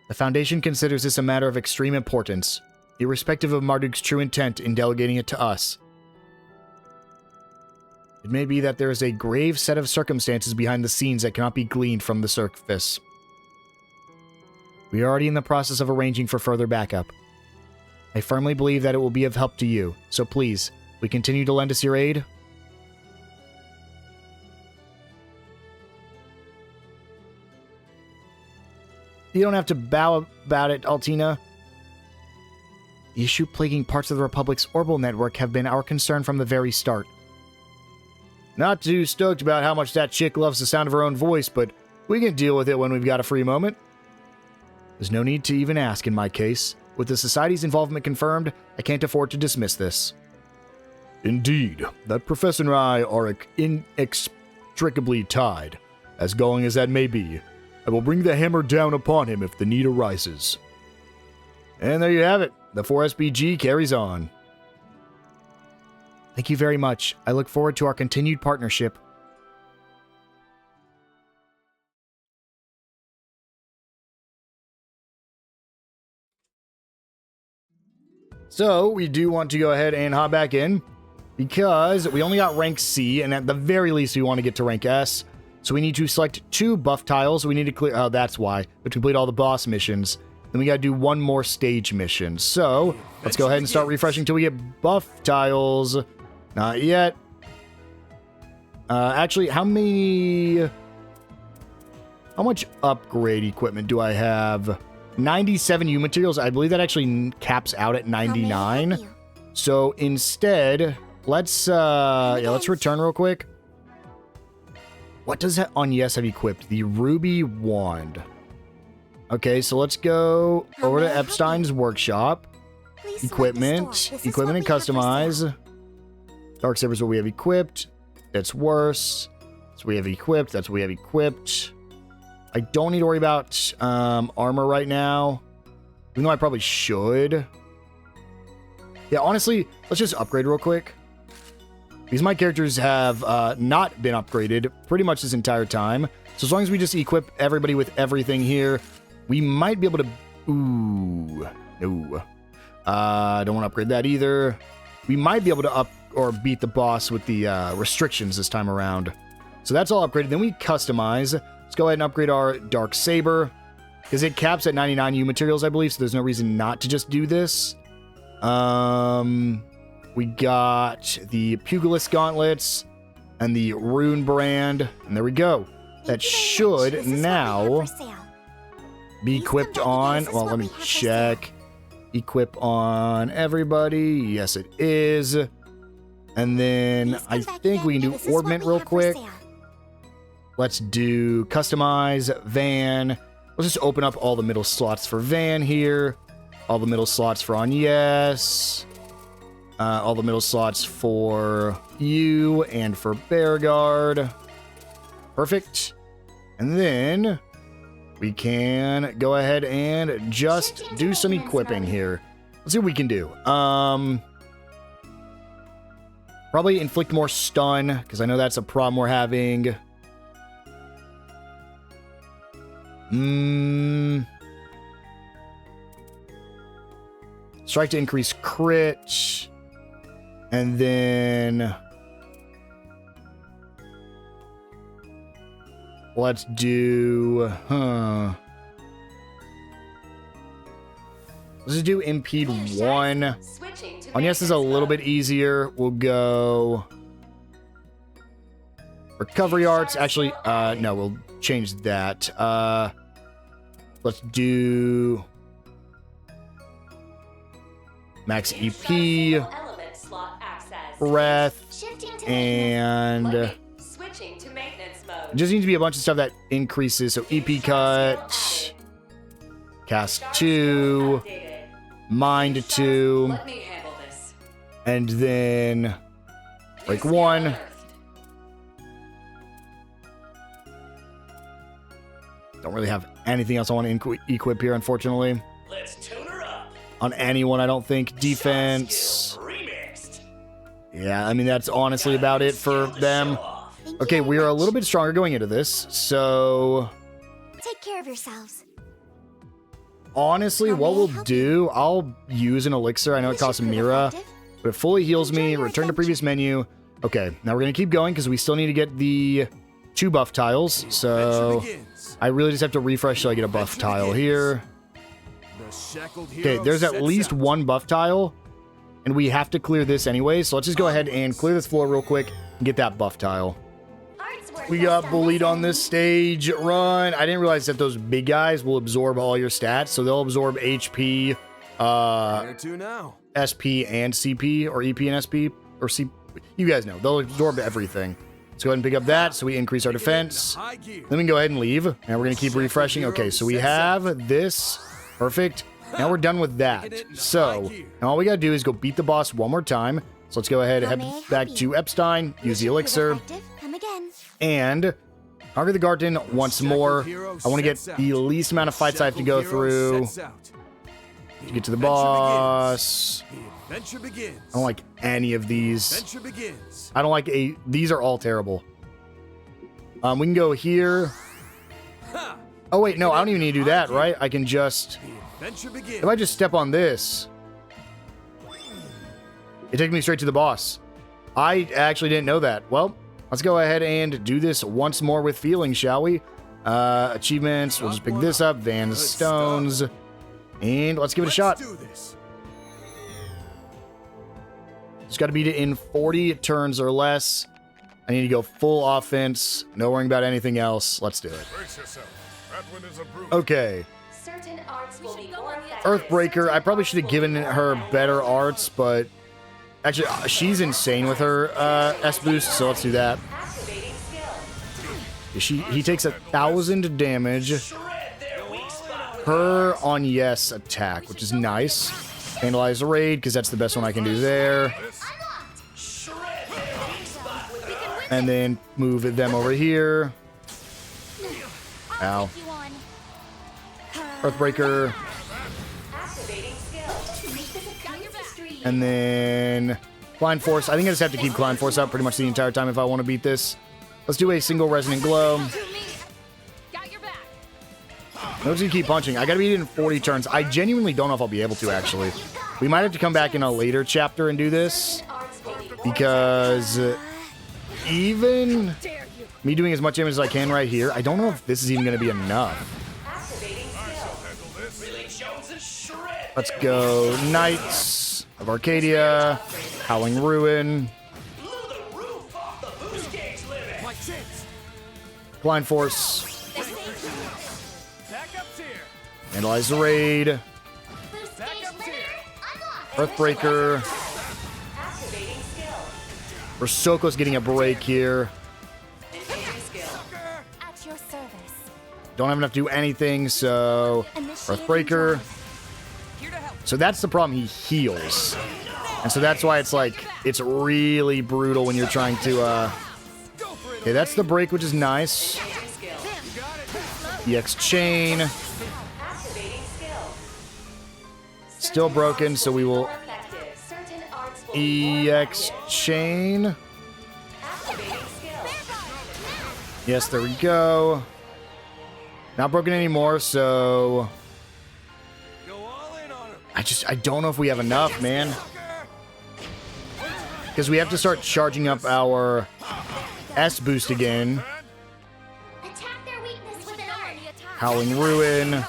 the Foundation considers this a matter of extreme importance, irrespective of Marduk's true intent in delegating it to us. It may be that there is a grave set of circumstances behind the scenes that cannot be gleaned from the surface. We are already in the process of arranging for further backup. I firmly believe that it will be of help to you, so please, we continue to lend us your aid? You don't have to bow about it, Altina. The issue plaguing parts of the Republic's orbital network have been our concern from the very start. Not too stoked about how much that chick loves the sound of her own voice, but we can deal with it when we've got a free moment. There's no need to even ask in my case. With the Society's involvement confirmed, I can't afford to dismiss this. Indeed, that professor and I are inextricably tied. As galling as that may be, I will bring the hammer down upon him if the need arises. And there you have it. The 4SPG carries on. Thank you very much. I look forward to our continued partnership. So, we do want to go ahead and hop back in, because we only got rank C, and at the very least we want to get to rank S. So we need to select 2 buff tiles. We need to clear... Oh, that's why. But to complete all the boss missions. Then we gotta do 1 more stage mission. So, let's go ahead and start refreshing until we get buff tiles. Not yet. Actually, how much upgrade equipment do I have? 97 U materials. I believe that actually caps out at 99. So instead, let's return real quick. What does that on yes have equipped? The ruby wand. Okay, so let's go over to Epstein's workshop. Equipment and customize. Darksaber is what we have equipped. That's worse. So we have equipped. That's what we have equipped. I don't need to worry about armor right now. Even though I probably should. Yeah, honestly, let's just upgrade real quick. Because my characters have not been upgraded pretty much this entire time. So as long as we just equip everybody with everything here, we might be able to... Ooh. No. I don't want to upgrade that either. We might be able to beat the boss with the restrictions this time around. So that's all upgraded. Then we customize. Let's go ahead and upgrade our Darksaber. Because it caps at 99 U materials, I believe. So there's no reason not to just do this. We got the Pugilist Gauntlets and the Rune Brand. And there we go. That should now be equipped on... Well, let me check. Equip on everybody. Yes, it is. And then I think we can do Orbment real quick. Let's do Customize, Van. Let's just open up all the middle slots for Van here. All the middle slots for Agnes. All the middle slots for you and for Bearguard. Perfect. And then we can go ahead and just do some equipping here. Let's see what we can do. Probably inflict more stun, because I know that's a problem we're having. Strike to increase crit. And then... let's do... Let's just do impede 1. Switching to On yes is a little bit easier. We'll go recovery arts. Actually, no, we'll change that. Let's do max EP, element slot access. breath, Shifting to and Switching to maintenance mode. just needs to be a bunch of stuff that increases. So EP cut, cast 2, Updated. mind 2, Let me handle this. and then break 1. Unearthed. Don't really have anything else I want to equip here, unfortunately. Let's tune her up. On anyone, I don't think. Defense. Skills remixed. Yeah, I mean, that's honestly about it for them. Thank Okay, you we very are a much. little bit stronger going into this. So, Take care of yourselves. honestly, How what may I we'll help do, I'll use an elixir. I know it This should costs a prove Mira, effective. but it fully heals me. Enjoy your Return to adventure. previous menu. Okay, now we're going to keep going because we still need to get the 2 buff tiles. So, Adventure begins. I really just have to refresh till I get a buff tile here. The shackled Okay, hero there's at sets least out. 1 buff tile, and we have to clear this anyway. So let's just go ahead and clear this floor real quick and get that buff tile. Art's work We best got on bullied this on end. this stage. Run. I didn't realize that those big guys will absorb all your stats. So they'll absorb HP, Where to now? SP, and CP, or EP and SP, or C. You guys know. They'll absorb everything. Let's go ahead and pick up that so we increase our defense. High gear. Then we can go ahead and leave. And we're going to keep refreshing. Okay, so we have this. Perfect. Now we're done with that. So now all we got to do is go beat the boss one more time. So let's go ahead and How head may I help back you? to Epstein, use the This should prove elixir, effective. Come again. and conquer the garden once more. I want to get the least amount of fights I have to go through to get to the boss. The adventure begins. I don't like any of these. Adventure begins. I don't like these are all terrible. We can go here. Ha! Oh wait, no, I don't even need to do that, right? I can just, The adventure begins. if I just step on this, it takes me straight to the boss. I actually didn't know that. Well, let's go ahead and do this once more with feeling, shall we? Achievements, we'll just pick this up, Van's Stones, and let's give it a shot. Let's do this. Just got to beat it in 40 turns or less. I need to go full offense. No worrying about anything else. Let's do it. Brace yourself. That one is a brute. Okay. Certain arts will be more effective. Earthbreaker. I probably should have given her better arts, but actually, she's insane with her S boost, so let's do that. Activating skill. He takes 1,000 damage. Shred their weak spot. Her on yes attack, which is nice. Vandalize the raid, because that's the best one I can do there. Shred their weak spot. And then move them over here. Ow. You on. Earthbreaker. Activating skill. Make this a counter stream. And then Blind Force. I think I just have to keep Blind Force up pretty much the entire time if I want to beat this. Let's do a single Resonant Glow. Got your back. I'm just gonna keep punching. I gotta beat it in 40 turns. I genuinely don't know if I'll be able to, actually. We might have to come back in a later chapter and do this, Arts will be more because even me doing as much damage as I can right here, I don't know if this is even gonna be enough. activating skill. Billy Jones is shred. Let's go Knights of Arcadia, Howling Ruin, Blew the roof off the boost gauge limit. My chance. Blind Force, Back up tier. Vandalize the Raid, Boost Back gauge up limiter tier. unlocked. Earthbreaker. Activating skill. Rosoko's getting a break here. Engaging skill. At your service. Don't have enough to do anything, so Initiating Earthbreaker. drive. Here to help. So that's the problem, he heals. And so that's why it's like, it's really brutal when you're trying to, okay, that's the break, which is nice. Engaging skill. EX Chain, Activating skill. still broken, so we will More effective. Certain arts will be more EX effective. Chain. Activating skill. Yes, there we go. Not broken anymore, so Go all in on him. I don't know if we have enough, man. Because we have to start charging up our S boost again. Attack their weakness with an art. Howling Ruin. Blew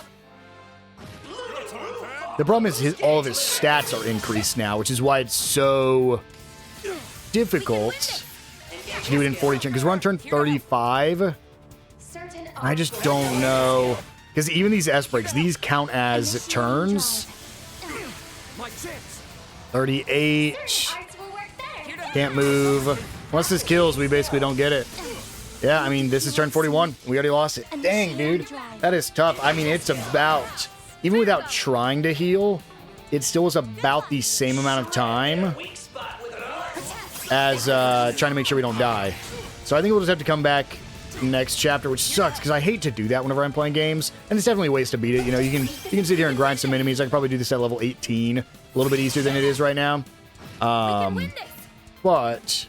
the roof The problem is all of his stats are increased now, which is why it's so difficult to do it in 40 turns. Because we're on turn 35. I just don't know. Because even these S breaks, these count as turns. 38. Can't move. Once this kills, we basically don't get it. Yeah, I mean, this is turn 41. We already lost it. Dang, dude. That is tough. I mean, it's about... Even without trying to heal, it still was about the same amount of time as trying to make sure we don't die. So I think we'll just have to come back next chapter, which sucks because I hate to do that whenever I'm playing games, and it's definitely ways to beat it. You know, you can sit here and grind some enemies. I could probably do this at level 18, a little bit easier than it is right now. But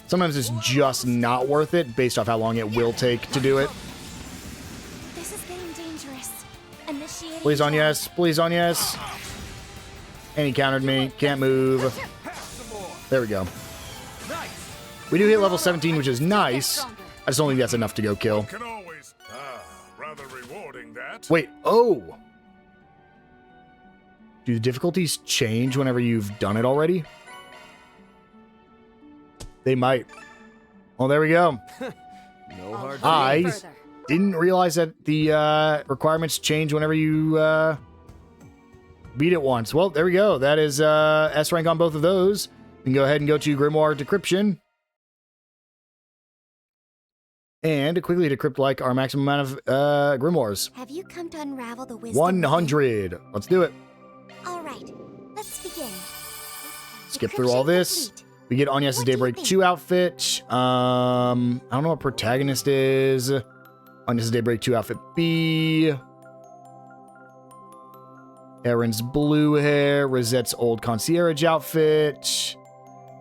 sometimes it's just not worth it based off how long it will take to do it. This is getting dangerous. Initiating Please on yes, please on yes. And he countered me. Can't move. There we go. We do hit level 17, which is nice. I just don't think that's enough to go kill. Rather rewarding that. Wait, oh! Do the difficulties change whenever you've done it already? They might. Well, there we go. No hard I didn't realize that the requirements change whenever you beat it once. Well, there we go. That is S rank on both of those. We can go ahead and go to Grimoire Decryption. And quickly decrypt like our maximum amount of grimoires. Have you come to unravel the wisdom? 100. Let's do it. All right, let's begin. Skip through all this. We get Agnes' Daybreak 2 outfit. I don't know what protagonist is. Agnes' Daybreak 2 outfit B. Erin's blue hair. Rosette's old concierge outfit.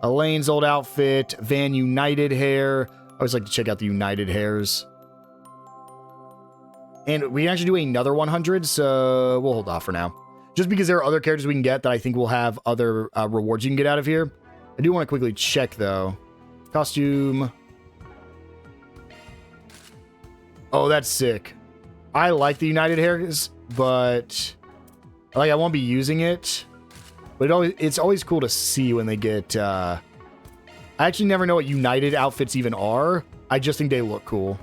Elaine's old outfit. Van United hair. I always like to check out the United hairs. And we can actually do another 100, so we'll hold off for now. Just because there are other characters we can get that I think will have other rewards you can get out of here. I do want to quickly check, though. Costume. Oh, that's sick. I like the United hairs, but like I won't be using it. But it's always cool to see when they get... I actually never know what United outfits even are. I just think they look cool.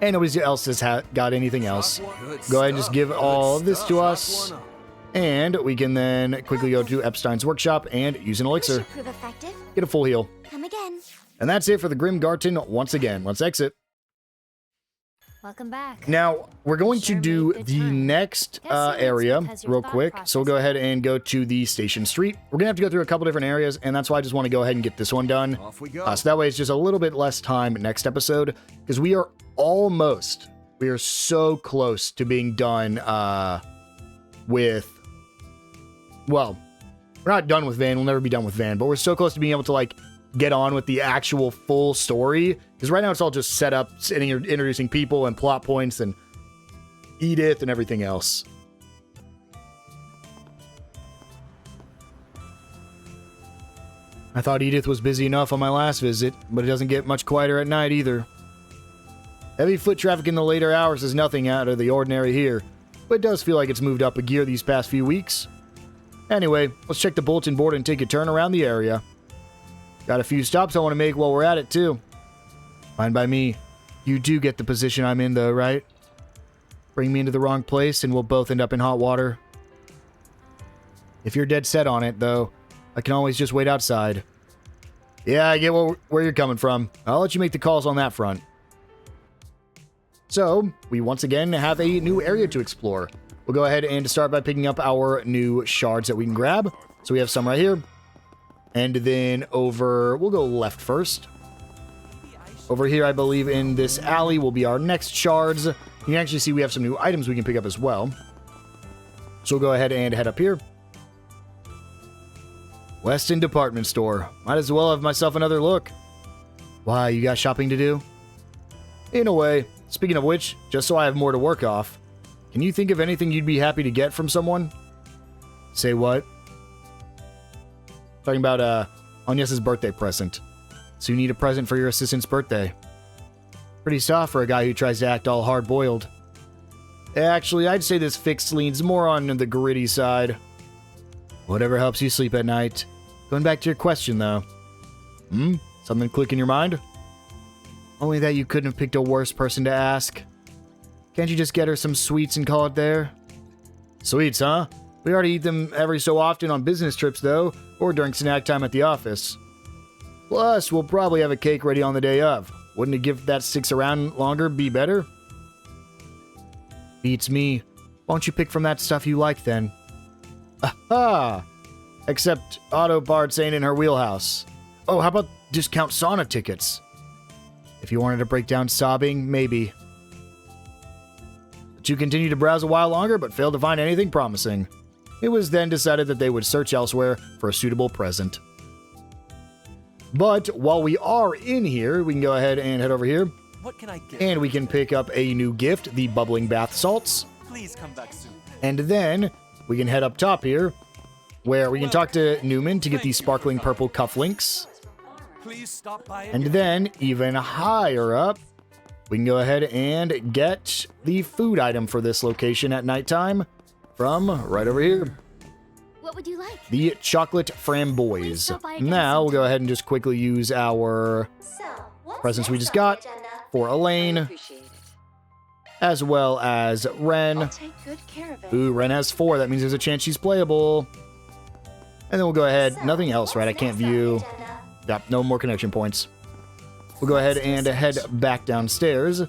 And nobody else has got anything else. Go ahead and just give all of this to us. And we can then quickly go to Epstein's workshop and use an elixir. Prove effective. Get a full heal. Come again. And that's it for the Grim Garten once again. Let's exit. Welcome back. Now, we're going to do the next area real quick. So we'll go ahead and go to the Station Street. We're going to have to go through a couple different areas, and that's why I just want to go ahead and get this one done. Off we go. So that way it's just a little bit less time next episode, because we are so close to being done with... Well, we're not done with Van. We'll never be done with Van, but we're so close to being able to, like, get on with the actual full story, because right now it's all just set up, introducing people and plot points and Edith and everything else. I thought Edith was busy enough on my last visit, but it doesn't get much quieter at night either. Heavy foot traffic in the later hours is nothing out of the ordinary here, but it does feel like it's moved up a gear these past few weeks. Anyway, let's check the bulletin board and take a turn around the area. Got a few stops I want to make while we're at it, too. Fine by me. You do get the position I'm in, though, right? Bring me into the wrong place, and we'll both end up in hot water. If you're dead set on it, though, I can always just wait outside. Yeah, I get where you're coming from. I'll let you make the calls on that front. So, we once again have a new area to explore. We'll go ahead and start by picking up our new shards that we can grab. So we have some right here. And then we'll go left first. Over here, I believe in this alley will be our next shards. You can actually see we have some new items we can pick up as well. So we'll go ahead and head up here. Weston Department Store. Might as well have myself another look. Why, you got shopping to do? In a way. Speaking of which, just so I have more to work off, can you think of anything you'd be happy to get from someone? Say what? Talking about Agnes' birthday present. So you need a present for your assistant's birthday. Pretty soft for a guy who tries to act all hard-boiled. Actually, I'd say this fix leans more on the gritty side. Whatever helps you sleep at night. Going back to your question, though. Something click in your mind? Only that you couldn't have picked a worse person to ask. Can't you just get her some sweets and call it there? Sweets, huh? We already eat them every so often on business trips, though, or during snack time at the office. Plus, we'll probably have a cake ready on the day of. Wouldn't a gift that sticks around longer be better? Beats me. Why don't you pick from that stuff you like, then? Aha! Except auto parts ain't in her wheelhouse. Oh, how about discount sauna tickets? If you wanted to break down sobbing, maybe. The two continued to browse a while longer, but failed to find anything promising. It was then decided that they would search elsewhere for a suitable present. But while we are in here, we can go ahead and head over here. What can I get? And we can pick up a new gift, the bubbling bath salts. Please come back soon. And then we can head up top here, where we can talk to Newman to get these sparkling purple cufflinks. Please stop by And then, even higher up, we can go ahead and get the food item for this location at nighttime from right over here. What would you like? The chocolate framboise. Now, we'll go ahead and just quickly use our presents we just got for Elaine, as well as Ren. I'll take good care of it. Ooh, Ren has 4. That means there's a chance she's playable. And then we'll go ahead. Nothing else, right? I can't view. Yep, no more connection points. We'll go ahead and head back downstairs.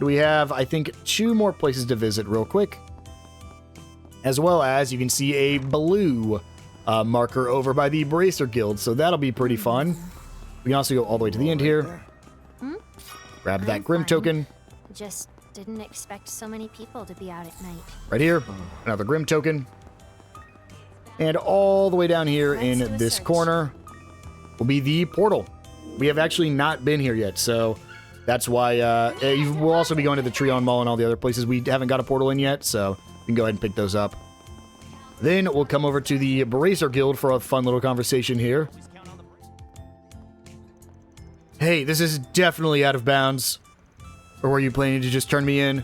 We have, I think, 2 more places to visit real quick. As well as you can see a blue marker over by the Bracer Guild, so that'll be pretty fun. We can also go all the way to the end here. Grab that Grim token. Just didn't expect so many people to be out at night. Right here, another Grim token. And all the way down here in this corner will be the portal. We have actually not been here yet, so that's why we'll also be going to the Treon Mall and all the other places. We haven't got a portal in yet, so we can go ahead and pick those up. Then we'll come over to the Bracer Guild for a fun little conversation here. Hey, this is definitely out of bounds. Or were you planning to just turn me in?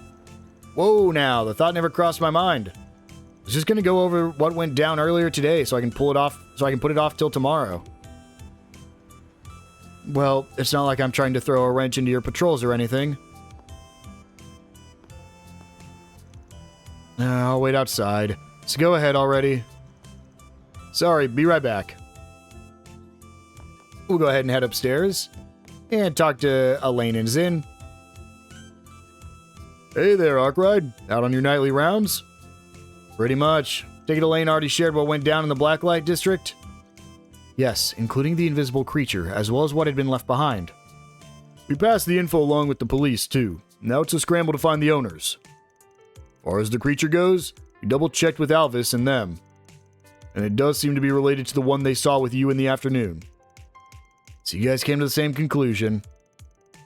Whoa, now, the thought never crossed my mind. I was just going to go over what went down earlier today so I can pull it off, so I can put it off till tomorrow. Well, it's not like I'm trying to throw a wrench into your patrols or anything. I'll wait outside. So go ahead already. Sorry, be right back. We'll go ahead and head upstairs and talk to Elaine and Zin. Hey there, Arkwright. Out on your nightly rounds? Pretty much. Take it Elaine already shared what went down in the Blacklight District? Yes, including the invisible creature, as well as what had been left behind. We passed the info along with the police, too. Now it's a scramble to find the owners. As far as the creature goes, we double-checked with Alvis and them. And it does seem to be related to the one they saw with you in the afternoon. So you guys came to the same conclusion.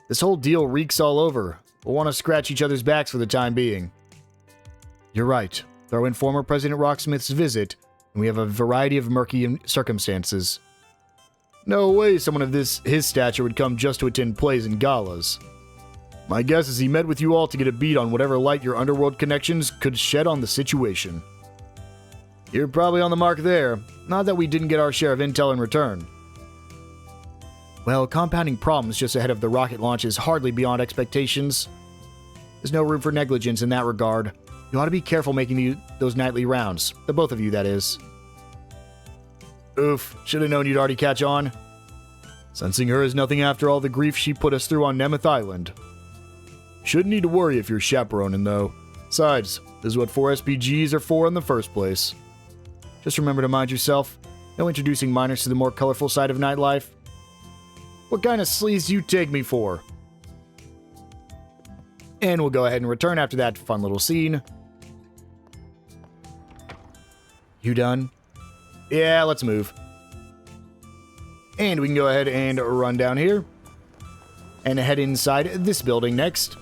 This whole deal reeks all over. We'll want to scratch each other's backs for the time being. You're right. Throw in former President Rocksmith's visit, and we have a variety of murky circumstances. No way someone of his stature would come just to attend plays and galas. My guess is he met with you all to get a beat on whatever light your underworld connections could shed on the situation. You're probably on the mark there. Not that we didn't get our share of intel in return. Well, compounding problems just ahead of the rocket launch is hardly beyond expectations. There's no room for negligence in that regard. You ought to be careful making those nightly rounds. The both of you, that is. Oof, should have known you'd already catch on. Sensing her is nothing after all the grief she put us through on Nemeth Island. Shouldn't need to worry if you're chaperoning, though. Besides, this is what 4 SPGs are for in the first place. Just remember to mind yourself. No introducing minors to the more colorful side of nightlife. What kind of sleaze do you take me for? And we'll go ahead and return after that fun little scene. You done? Yeah, let's move. And we can go ahead and run down here. And head inside this building next.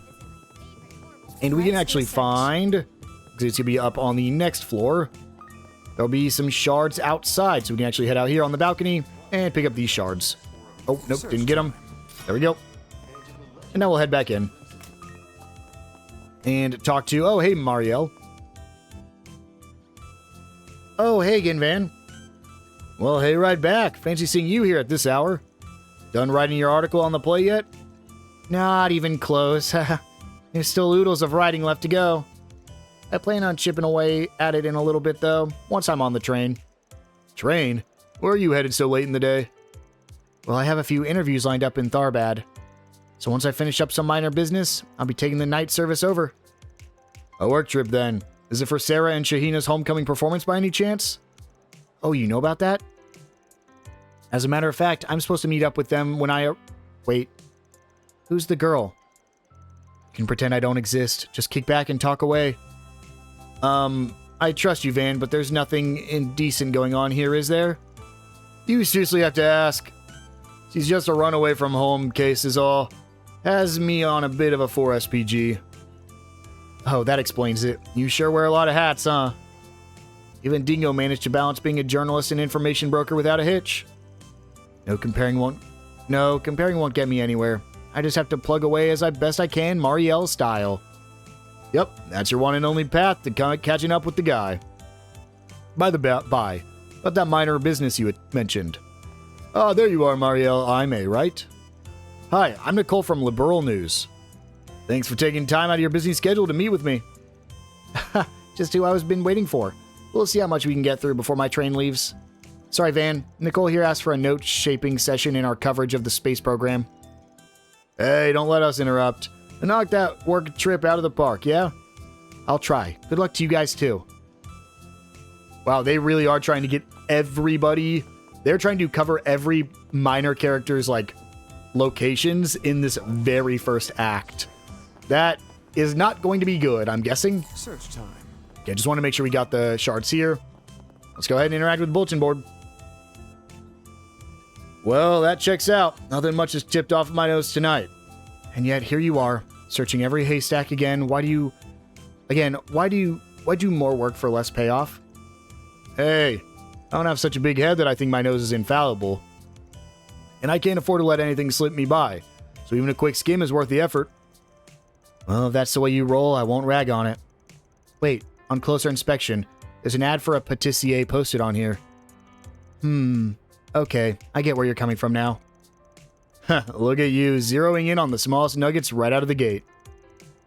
And we can actually find, because it's going to be up on the next floor, there'll be some shards outside. So we can actually head out here on the balcony and pick up these shards. Oh, nope, didn't get them. There we go. And now we'll head back in. and talk to... Oh, hey, Marielle. Oh, hey, Ginvan. Well, hey, right back. Fancy seeing you here at this hour. Done writing your article on the play yet? Not even close. There's still oodles of writing left to go. I plan on chipping away at it in a little bit, though, once I'm on the train. Train? Where are you headed so late in the day? Well, I have a few interviews lined up in Tharbad. So once I finish up some minor business, I'll be taking the night service over. A work trip, then. Is it for Sarah and Shahina's homecoming performance by any chance? Oh, you know about that? As a matter of fact, I'm supposed to meet up with them when I... Wait. Who's the girl? You can pretend I don't exist. Just kick back and talk away. I trust you, Van, but there's nothing indecent going on here, is there? You seriously have to ask. She's just a runaway from home case is all. Has me on a bit of a 4SPG. Oh, that explains it. You sure wear a lot of hats, huh? Even Dingo managed to balance being a journalist and information broker without a hitch. No, comparing won't get me anywhere. I just have to plug away as best I can, Marielle style. Yep, that's your one and only path to catching up with the guy. By the by, about that minor business you had mentioned. Oh, there you are, Marielle Aime, right? Hi, I'm Nicole from Liberal News. Thanks for taking time out of your busy schedule to meet with me. Just who I was been waiting for. We'll see how much we can get through before my train leaves. Sorry, Van. Nicole here asked for a note-shaping session in our coverage of the space program. Hey, don't let us interrupt. Knock that work trip out of the park, yeah? I'll try. Good luck to you guys, too. Wow, they really are trying to get everybody... They're trying to cover every minor character's, locations in this very first act. That is not going to be good, I'm guessing. Search time. Okay, just want to make sure we got the shards here. Let's go ahead and interact with the bulletin board. Well, that checks out. Nothing much is tipped off my nose tonight. And yet, here you are, searching every haystack again. Why do more work for less payoff? Hey, I don't have such a big head that I think my nose is infallible. And I can't afford to let anything slip me by, so even a quick skim is worth the effort. Well, if that's the way you roll, I won't rag on it. Wait, on closer inspection, there's an ad for a patissier posted on here. Okay, I get where you're coming from now. Look at you, zeroing in on the smallest nuggets right out of the gate.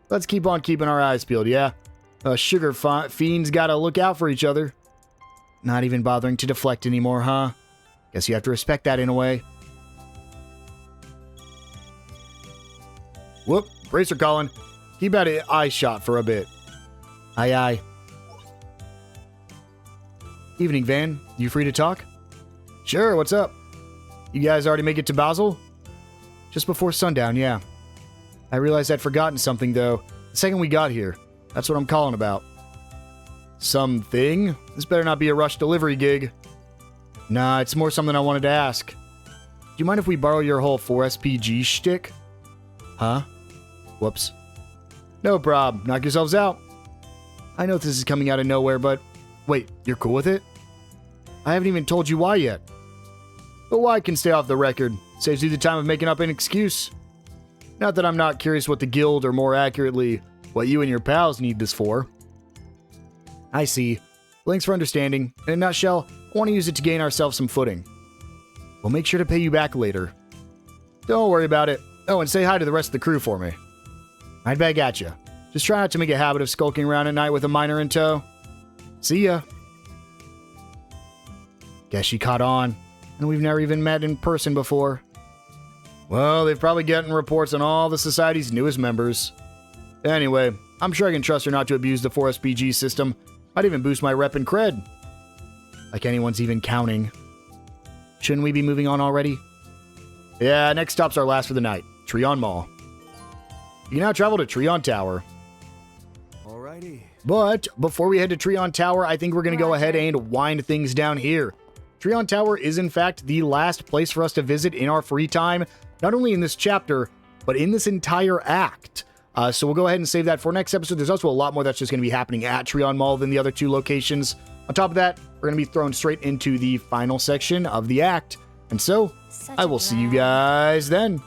Let's keep on keeping our eyes peeled, yeah? Sugar fiends gotta look out for each other. Not even bothering to deflect anymore, huh? Guess you have to respect that in a way. Whoop, bracer calling. Keep at it eye shot for a bit. Aye, aye. Evening, Van. You free to talk? Sure, what's up? You guys already make it to Basel? Just before sundown, yeah. I realized I'd forgotten something, though, the second we got here. That's what I'm calling about. Something? This better not be a rush delivery gig. Nah, it's more something I wanted to ask. Do you mind if we borrow your whole 4SPG shtick? Huh? Whoops. No prob. Knock yourselves out. I know this is coming out of nowhere, but... Wait, you're cool with it? I haven't even told you why yet. But why can stay off the record. Saves you the time of making up an excuse. Not that I'm not curious what the guild, or more accurately, what you and your pals need this for. I see. Thanks for understanding. In a nutshell, I want to use it to gain ourselves some footing. We'll make sure to pay you back later. Don't worry about it. Oh, and say hi to the rest of the crew for me. I'd beg at you. Just try not to make a habit of skulking around at night with a miner in tow. See ya. Guess she caught on, and we've never even met in person before. Well, they've probably gotten reports on all the society's newest members. Anyway, I'm sure I can trust her not to abuse the 4SPG system. Might even boost my rep and cred. Like anyone's even counting. Shouldn't we be moving on already? Yeah, next stop's our last for the night. Treon Mall. You can now travel to Treon Tower. Alrighty. But before we head to Treon Tower, I think we're going to go ahead and wind things down here. Treon Tower is in fact the last place for us to visit in our free time, not only in this chapter, but in this entire act. So we'll go ahead and save that for next episode. There's also a lot more that's just going to be happening at Treon Mall than the other two locations. On top of that, we're going to be thrown straight into the final section of the act. And so, I will see you guys then.